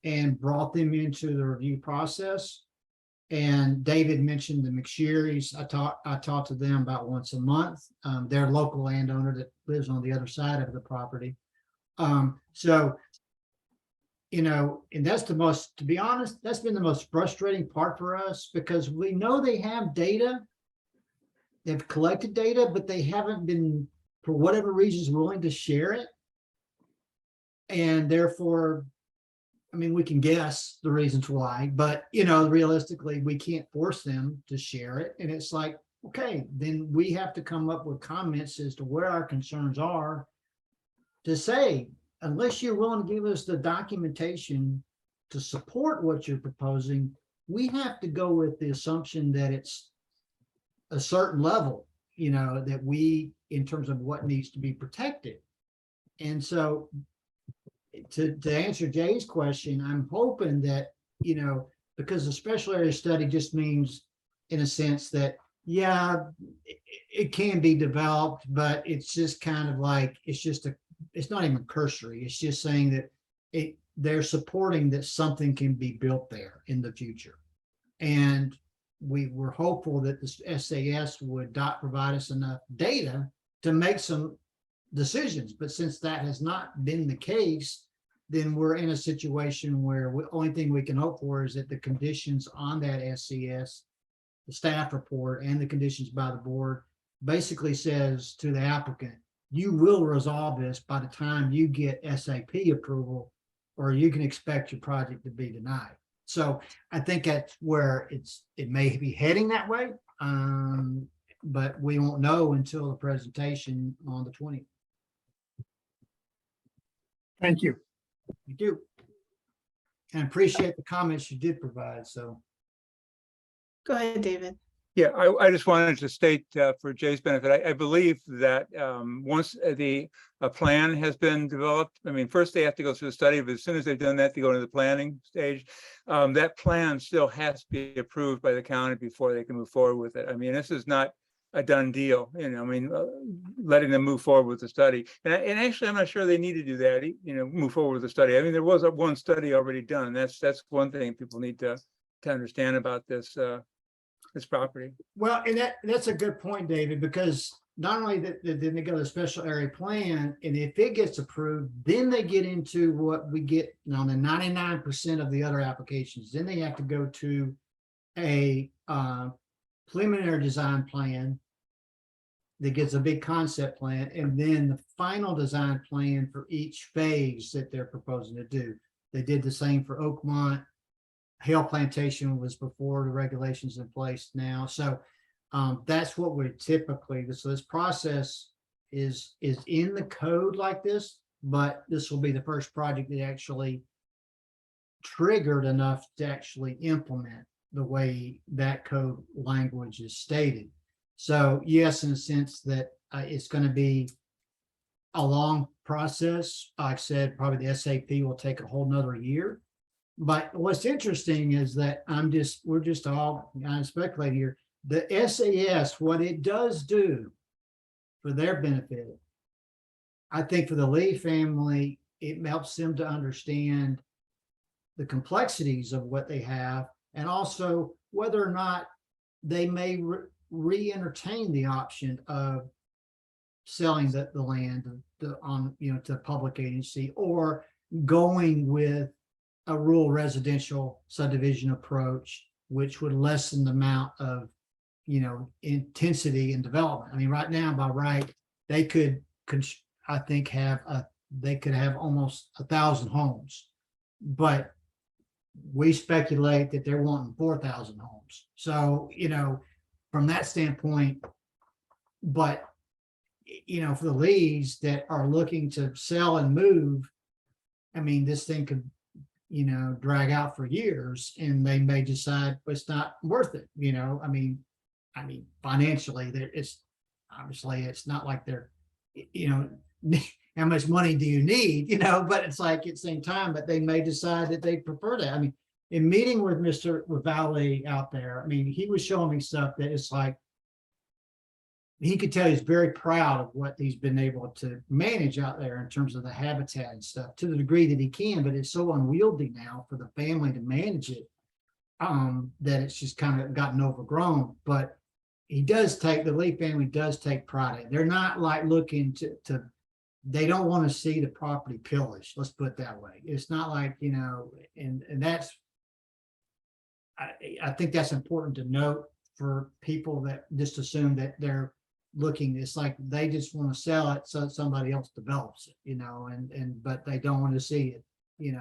and brought them into the review process. And David mentioned the McSherry's. I talk to them about once a month. They're a local landowner that lives on the other side of the property. And that's to be honest, that's been the most frustrating part for us, because we know they have data, they've collected data, but they haven't been, for whatever reasons, willing to share it. And therefore, I mean, we can guess the reasons why, but realistically, we can't force them to share it. And it's like, okay, then we have to come up with comments as to where our concerns are, to say, unless you're willing to give us the documentation to support what you're proposing, we have to go with the assumption that it's a certain level, you know, that we, in terms of what needs to be protected. And so to answer Jay's question, I'm hoping that, you know, because the special area study just means, in a sense, that, yeah, it can be developed, but it's just kind of like, it's not even cursory. It's just saying that they're supporting that something can be built there in the future. And we were hopeful that the SAS would provide us enough data to make some decisions. But since that has not been the case, then we're in a situation where the only thing we can hope for is that the conditions on that SCS, the staff report and the conditions by the board, basically says to the applicant, you will resolve this by the time you get SAP approval, or you can expect your project to be denied. So I think that's where it may be heading that way, but we won't know until the presentation on the 20th. Thank you. You do. And appreciate the comments you did provide. So Go ahead, David. Yeah, I just wanted to state for Jay's benefit, I believe that once the plan has been developed, I mean, first they have to go through the study, but as soon as they've done that, they go to the planning stage. That plan still has to be approved by the county before they can move forward with it. I mean, this is not a done deal, you know, I mean, letting them move forward with the study. And actually, I'm not sure they need to do that, you know, move forward with the study. I mean, there was one study already done. That's one thing people need to understand about this property. well, and that's a good point, David, because not only that, then they go to the special area plan, and if it gets approved, then they get into what we get on the 99% of the other applications. Then they have to go to a preliminary design plan that gets a big concept plan, and then the final design plan for each phase that they're proposing to do. They did the same for Oakmont. Hale Plantation was before the regulations in place now. So that's what we're typically, so this process is in the code like this, but this will be the first project that actually triggered enough to actually implement the way that code language is stated. So yes, in a sense that it's going to be a long process. Like I said, probably the SAP will take a whole nother year. But what's interesting is that we're just all kind of speculating here. The SAS, what it does do for their benefit, I think for the Lee family, it helps them to understand the complexities of what they have, and also whether or not they may re-entertain the option of selling the land to a public agency, or going with a rural residential subdivision approach, which would lessen the amount of, intensity in development. I mean, right now, by right, they could, I think, they could have almost 1,000 homes, but we speculate that they're wanting 4,000 homes. So, from that standpoint, but, for the Lees that are looking to sell and move, I mean, this thing could, drag out for years, and they may decide it's not worth it. I mean, financially, it's obviously it's not like they're, how much money do you need, but it's like at the same time, but they may decide that they prefer that. I mean, in meeting with Mr. Valley out there, I mean, he was showing me stuff that it's like, he could tell he's very proud of what he's been able to manage out there in terms of the habitat and stuff, to the degree that he can, but it's so unwieldy now for the family to manage it, that it's just kind of gotten overgrown. But the Lee family does take pride in it. They're not like looking to they don't want to see the property pillaged. Let's put it that way. It's not like, and that's, I think that's important to note for people that just assume that they're looking, it's like they just want to sell it so somebody else develops it, but they don't want to see it,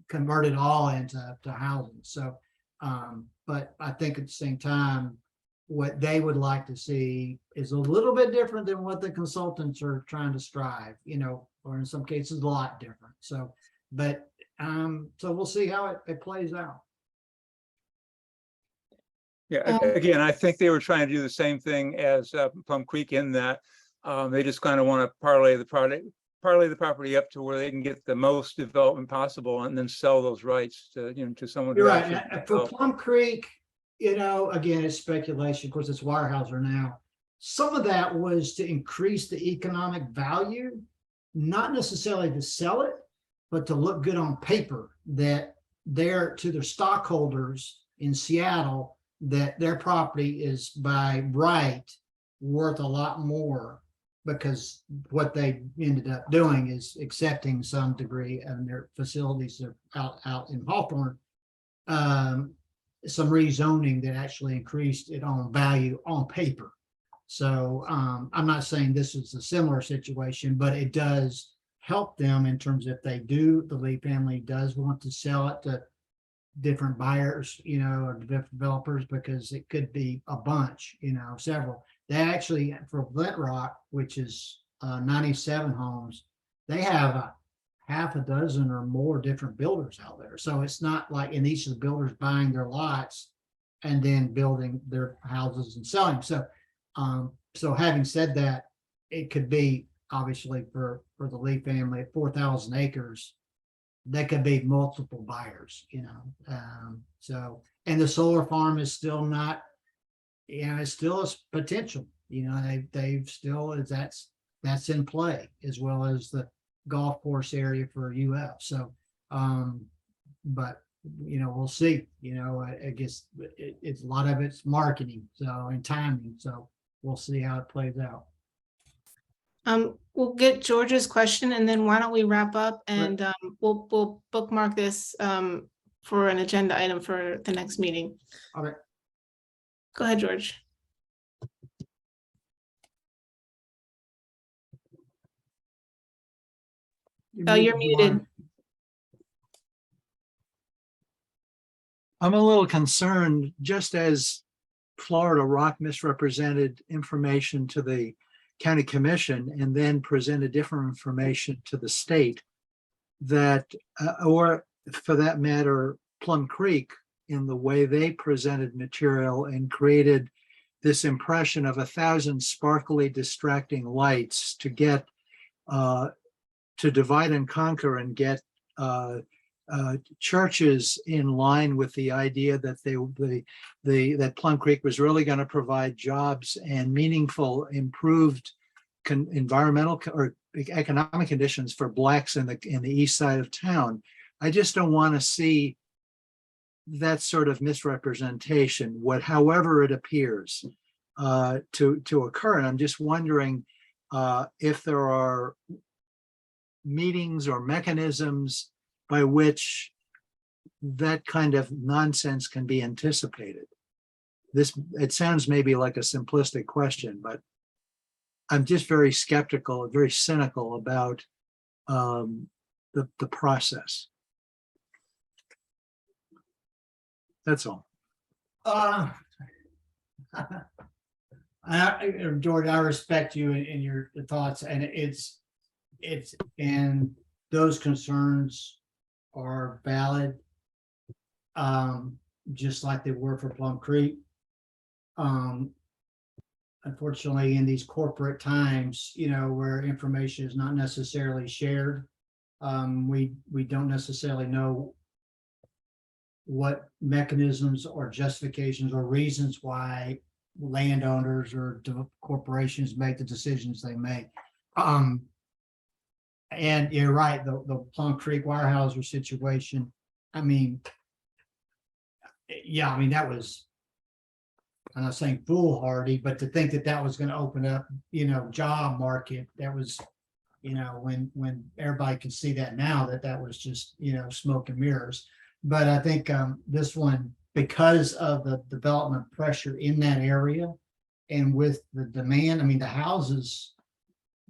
convert it all into housing. So, but I think at the same time, what they would like to see is a little bit different than what the consultants are trying to strive, or in some cases a lot different. So, but So we'll see how it plays out. Yeah, Um, again, I think they were trying to do the same thing as Plum Creek in that they just kind of want to parlay the property up to where they can get the most development possible and then sell those rights to, to someone. You're who right. actually For develop. Plum Creek, again, it's speculation. Of course, it's Weyerhaeuser now. Some of that was to increase the economic value, not necessarily to sell it, but to look good on paper that they're to their stockholders in Seattle, that their property is by right worth a lot more, because what they ended up doing is accepting some degree and their facilities are out in Hawthorne, some rezoning that actually increased it on value on paper. So I'm not saying this is a similar situation, but it does help them in terms of if they do, the Lee family does want to sell it to different buyers, or developers, because it could be a bunch, several. They actually, for Flint Rock, which is 97 homes, they have a half a dozen or more different builders out there. So it's not like in each of the builders buying their lots and then building their houses and selling. So having said that, it could be obviously for the Lee family at 4,000 acres, there could be multiple buyers, and the solar farm is still not, it's still a potential, they've still, that's in play, as well as the golf course area for UF. So, but, we'll see, I guess it's a lot of it's marketing, and timing. So we'll see how it plays out. We'll get George's question and then why don't we wrap up and we'll bookmark this for an agenda item for the next meeting. All right. Go ahead, George. You're muted. I'm a little concerned, just as Florida Rock misrepresented information to the county commission and then presented different information to the state, that, or for that matter, Plum Creek, in the way they presented material and created this impression of 1,000 sparkly, distracting lights to get, to divide and conquer and get churches in line with the idea that that Plum Creek was really going to provide jobs and meaningful, improved environmental or economic conditions for Blacks in the east side of town. I just don't want to see that sort of misrepresentation, however it appears, to occur. And I'm just wondering if there are meetings or mechanisms by which that kind of nonsense can be anticipated. It sounds maybe like a simplistic question, but I'm just very skeptical, very cynical about the process. That's all. George, I respect you and your thoughts, and it's and those concerns are valid, just like they were for Plum Creek. Unfortunately, in these corporate times, where information is not necessarily shared, we don't necessarily know what mechanisms or justifications or reasons why landowners or corporations make the decisions they make. And you're right, the Plum Creek Weyerhaeuser situation, that was, I'm not saying foolhardy, but to think that was going to open up, job market, that was, when everybody can see that now, that was just, smoke and mirrors. But I think this one, because of the development pressure in that area and with the demand, the houses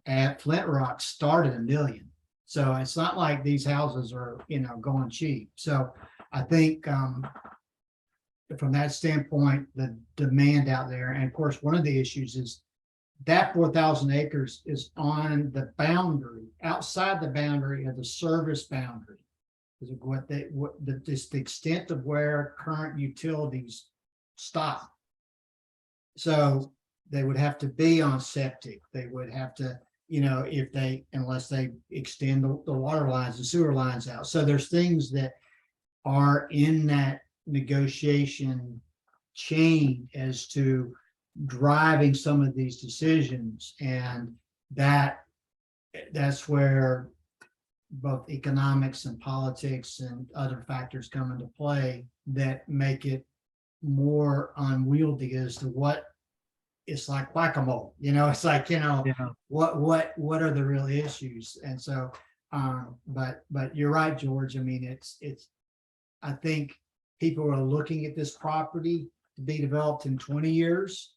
at Flint Rock started $1 million. So it's not like these houses are, going cheap. So I think from that standpoint, the demand out there, and of course, one of the issues is that 4,000 acres is on the boundary, outside the boundary of the service boundary. is just the extent of where current utilities stop. So they would have to be on septic. They would have to, unless they extend the water lines, the sewer lines out. So there's things that are in that negotiation chain as to driving some of these decisions. And that's where both economics and politics and other factors come into play that make it more unwieldy as to what it's like whack-a-mole, it's like, what are the real issues? And so, but you're right, George. I mean, I think people are looking at this property to be developed in 20 years,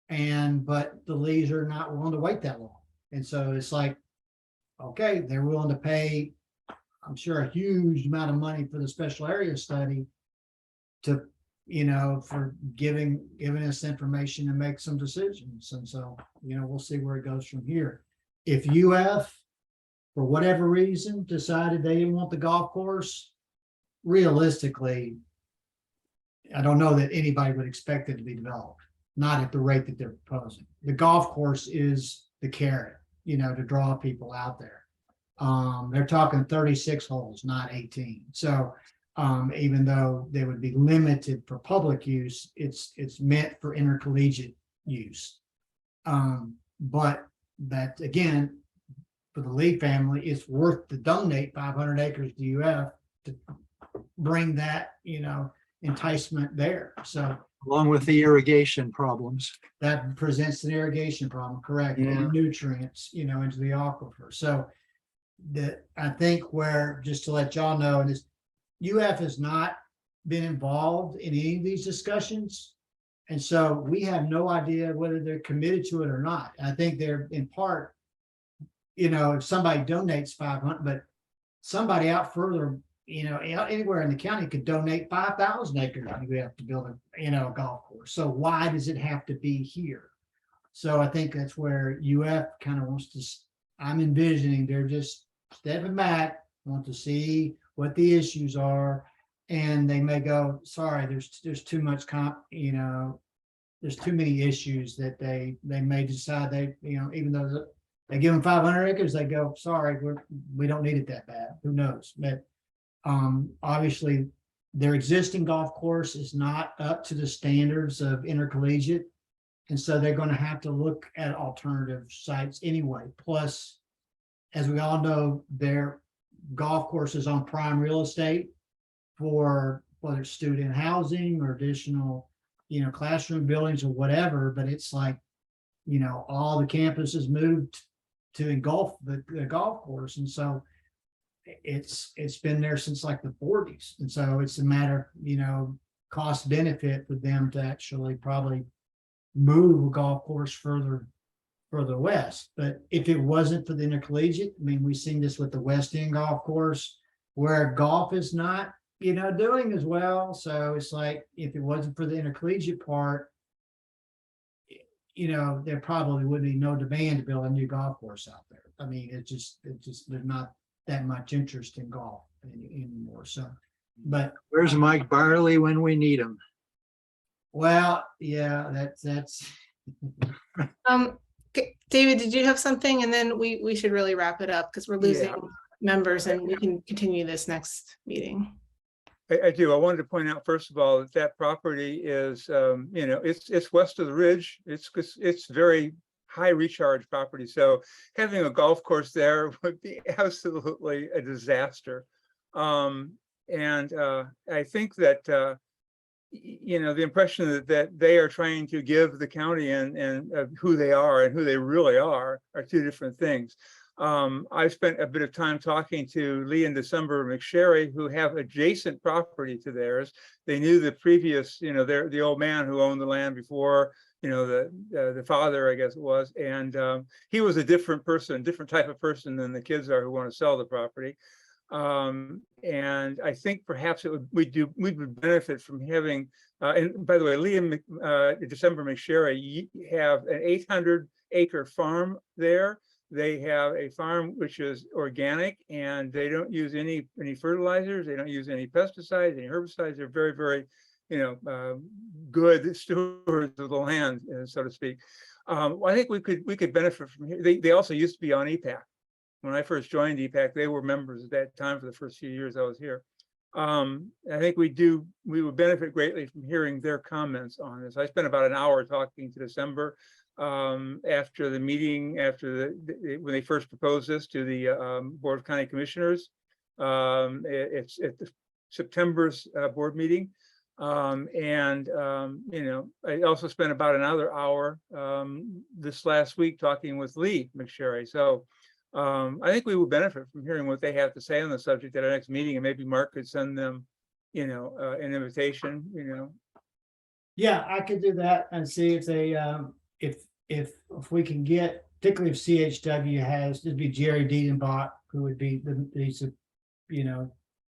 but the leads are not willing to wait that long. And so it's like, okay, they're willing to pay, I'm sure, a huge amount of money for the special area study to, for giving us information and make some decisions. And so, we'll see where it goes from here. If UF, for whatever reason, decided they didn't want the golf course, realistically, I don't know that anybody would expect it to be developed, not at the rate that they're proposing. The golf course is the carrot, to draw people out there. They're talking 36 holes, not 18. So even though they would be limited for public use, it's meant for intercollegiate use. But that, again, for the Lee family, it's worth to donate 500 acres to UF to bring that, enticement there. So Along with the irrigation problems. that presents an irrigation problem, correct? Yeah. And nutrients, into the aquifer. So I think just to let y'all know, and this UF has not been involved in any of these discussions. And so we have no idea whether they're committed to it or not. I think they're in part, if somebody donates 500, but somebody out further, anywhere in the county could donate 5,000 acres. We have to build a golf course. So why does it have to be here? So I think that's where UF kind of wants to, I'm envisioning they're just stepping back, want to see what the issues are. And they may go, sorry, there's too much there's too many issues that they may decide even though they give them 500 acres, they go, sorry, we don't need it that bad. Who knows? But obviously their existing golf course is not up to the standards of intercollegiate. And so they're going to have to look at alternative sites anyway. Plus, as we all know, their golf course is on prime real estate for whether it's student housing or additional, classroom buildings or whatever. But it's like, all the campuses moved to engulf the golf course. And so it's been there since like the 40s. And so it's a matter of, cost benefit for them to actually probably move a golf course further west. But if it wasn't for the intercollegiate, I mean, we've seen this with the West End golf course where golf is not, doing as well. So it's like, if it wasn't for the intercollegiate part, there probably would be no demand to build a new golf course out there. I mean, it just there's not that much interest in golf anymore. So, but Where's Mike Barley when we need him? well, yeah, that's David, did you have something? And then we should really wrap it up because we're losing Yeah. members and we can continue this next meeting. I do. I wanted to point out, first of all, that property is, it's west of the ridge. It's very high recharge property. So having a golf course there would be absolutely a disaster. And I think that, the impression that they are trying to give the county and who they are and who they really are two different things. I spent a bit of time talking to Lee and December McSherry, who have adjacent property to theirs. They knew the previous, the old man who owned the land before, the father, I guess it was, and he was a different type of person than the kids are who want to sell the property. And I think perhaps we would benefit from having, and by the way, Lee and December McSherry have an 800-acre farm there They have a farm which is organic and they don't use any fertilizers. They don't use any pesticides, any herbicides. They're very, very, good stewards of the land, so to speak. I think we could benefit from here. They also used to be on EPAC. When I first joined EPAC, they were members at that time for the first few years I was here. I think we would benefit greatly from hearing their comments on this. I spent about an hour talking to December after the meeting, when they first proposed this to the Board of County Commissioners. It's at the September's board meeting. I also spent about another hour this last week talking with Lee McSherry. So I think we will benefit from hearing what they have to say on the subject at our next meeting, and maybe Mark could send them, an invitation, Yeah, I could do that and see if they, if we can get, particularly if CHW has, it'd be Jerry Diedenbach, who would be he's a,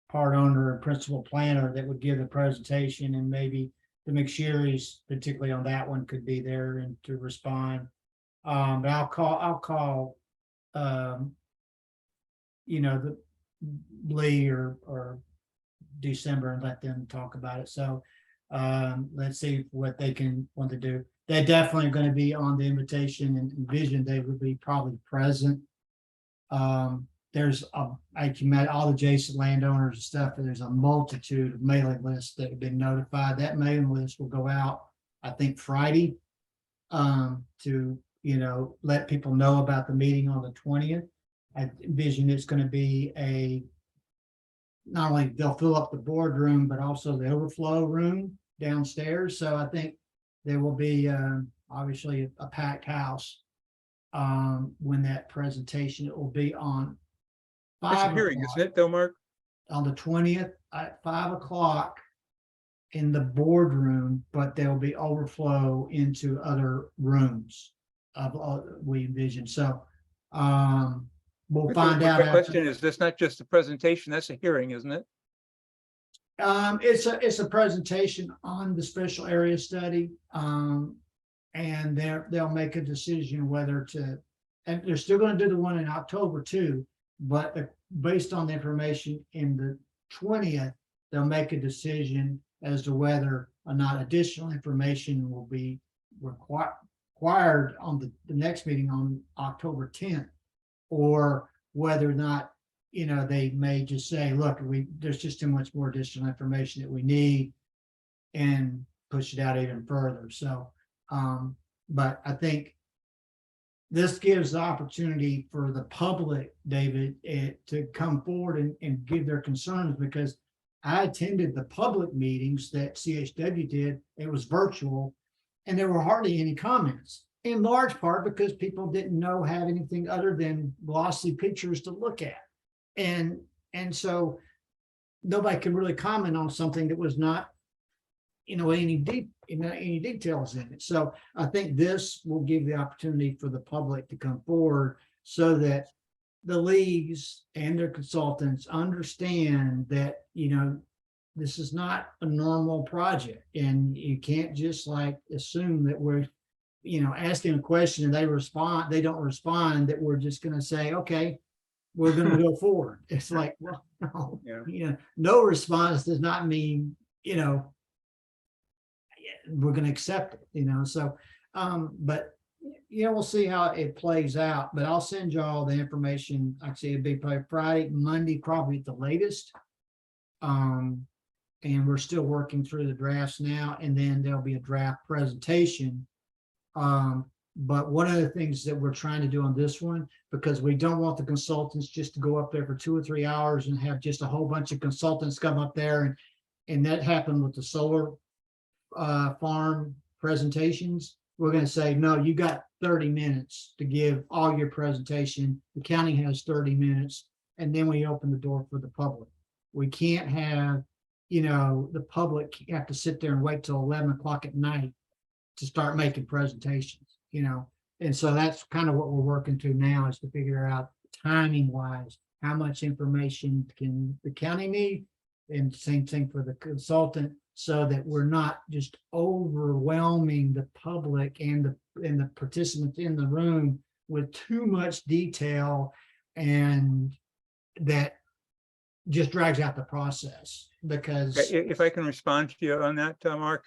part owner and principal planner that would give the presentation, and maybe the McSherry's, particularly on that one, could be there and to respond. But I'll call, the Lee or December and let them talk about it. So let's see what they want to do. They're definitely going to be on the invitation and vision. They would be probably present. There's you met all the adjacent landowners and stuff, and there's a multitude of mailing lists that have been notified. That mailing list will go out, I think, Friday, to let people know about the meeting on the 20th. I envision it's going to be not only they'll fill up the boardroom, but also the overflow room downstairs. So I think there will be obviously a packed house when that presentation. It will be on It's a hearing, isn't it, though, Mark? On the 20th at 5 o'clock in the boardroom, but there'll be overflow into other rooms we envision. So we'll find out. My question is, this not just a presentation, that's a hearing, isn't it? It's a presentation on the special area study, and they'll make a decision whether to, and they're still going to do the one in October too, but based on the information in the 20th, they'll make a decision as to whether or not additional information will be required on the next meeting on October 10th, or whether or not they may just say, look, there's just too much more additional information that we need, and push it out even further. So, but I think this gives the opportunity for the public, David, to come forward and give their concerns, because I attended the public meetings that CHW did. It was virtual, and there were hardly any comments, in large part because people didn't have anything other than glossy pictures to look at. And so nobody could really comment on something that was not, any details in it. So I think this will give the opportunity for the public to come forward, so that the leagues and their consultants understand that, this is not a normal project, and you can't just assume that we're, asking a question and they don't respond, that we're just going to say, okay, we're going to go forward. It's like, well, no, no response does not mean, we're going to accept it, so, but, we'll see how it plays out, but I'll send y'all the information. Actually, it'd be probably Friday, Monday, probably at the latest. And we're still working through the drafts now, and then there'll be a draft presentation. But one of the things that we're trying to do on this one, because we don't want the consultants just to go up there for 2 or 3 hours and have just a whole bunch of consultants come up there, and that happened with the solar farm presentations. We're going to say, no, you got 30 minutes to give all your presentation. The county has 30 minutes, and then we open the door for the public. We can't have, the public have to sit there and wait till 11 o'clock at night to start making presentations, and so that's kind of what we're working to now, is to figure out timing wise, how much information can the county need, and same thing for the consultant, so that we're not just overwhelming the public and the participants in the room with too much detail, and that just drags out the process because. If I can respond to you on that, Mark.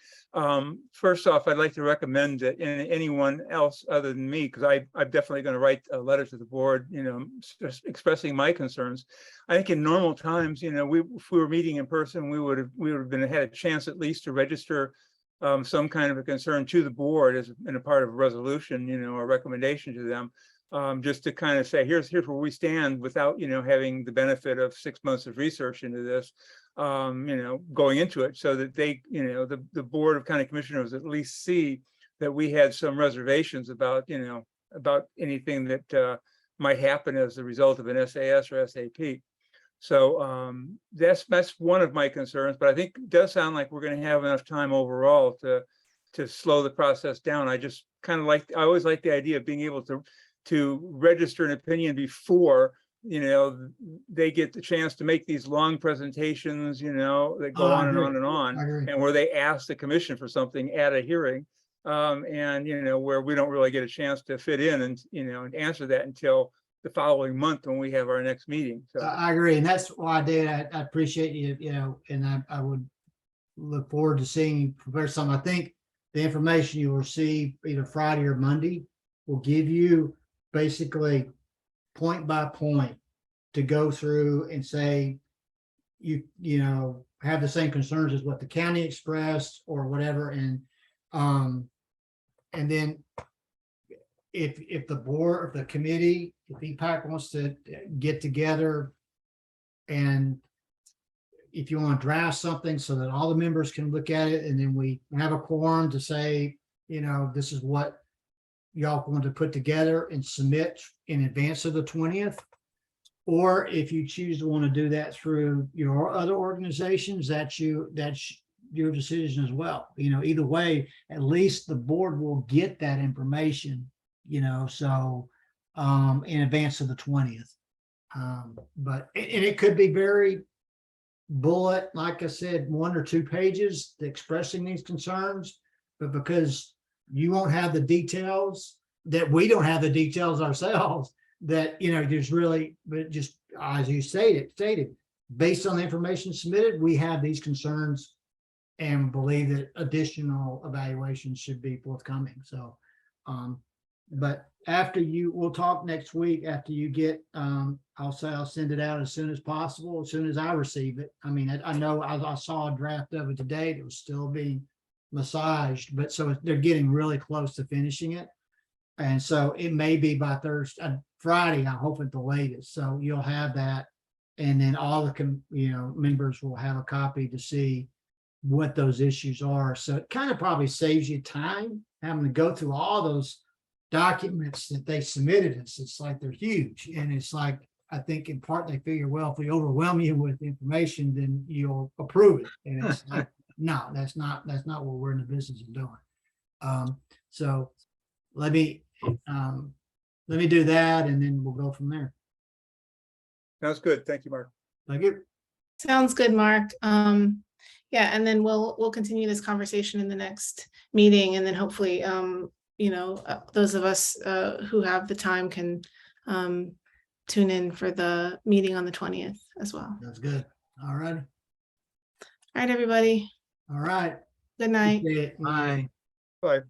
First off, I'd like to recommend that anyone else other than me, because I'm definitely going to write a letter to the board, expressing my concerns. I think in normal times, if we were meeting in person, we would have had a chance at least to register some kind of a concern to the board as in a part of a resolution, a recommendation to them. Just to kind of say, here's where we stand without, having the benefit of 6 months of research into this, going into it, so that they, the board of county commissioners at least see that we had some reservations about, about anything that might happen as a result of an SAS or SAP. So that's one of my concerns, but I think it does sound like we're going to have enough time overall to slow the process down. I just kind of I always like the idea of being able to register an opinion before, they get the chance to make these long presentations, that go on and on and on, and where they ask the commission for something at a hearing, and, where we don't really get a chance to fit in and, and answer that until the following month when we have our next meeting. So I agree. And that's why I did. I appreciate you, and I would look forward to seeing you prepare some. I think the information you will receive either Friday or Monday will give you basically point by point to go through and say, you have the same concerns as what the county expressed or whatever. And then if the board, if the committee, if EPAC wants to get together, and if you want to draft something so that all the members can look at it, and then we have a quorum to say, this is what y'all want to put together and submit in advance of the 20th. Or if you choose to want to do that through your other organizations, that's your decision as well. Either way, at least the board will get that information, so in advance of the 20th. But it could be very bullet, like I said, 1 or 2 pages expressing these concerns, but because you won't have the details, that we don't have the details ourselves, that, there's really, but just as you stated, based on the information submitted, we have these concerns and believe that additional evaluations should be forthcoming. So, but we'll talk next week after you get, I'll send it out as soon as possible, as soon as I receive it. I mean, I know I saw a draft of it today that was still being massaged, but so they're getting really close to finishing it. And so it may be by Friday, I hope at the latest. So you'll have that. And then all the, members will have a copy to see what those issues are. So it kind of probably saves you time having to go through all those documents that they submitted us. It's like they're huge. And it's like, I think in part they figure, well, if we overwhelm you with information, then you'll approve it. And it's like, no, that's not what we're in the business of doing. So let me do that, and then we'll go from there. sounds good. Thank you, Mark. Thank you. Sounds good, Mark. Yeah, and then we'll continue this conversation in the next meeting, and then hopefully, those of us who have the time can tune in for the meeting on the 20th as well. That's good. All right. All right, everybody. All right. Good night. Bye. Bye. Bye.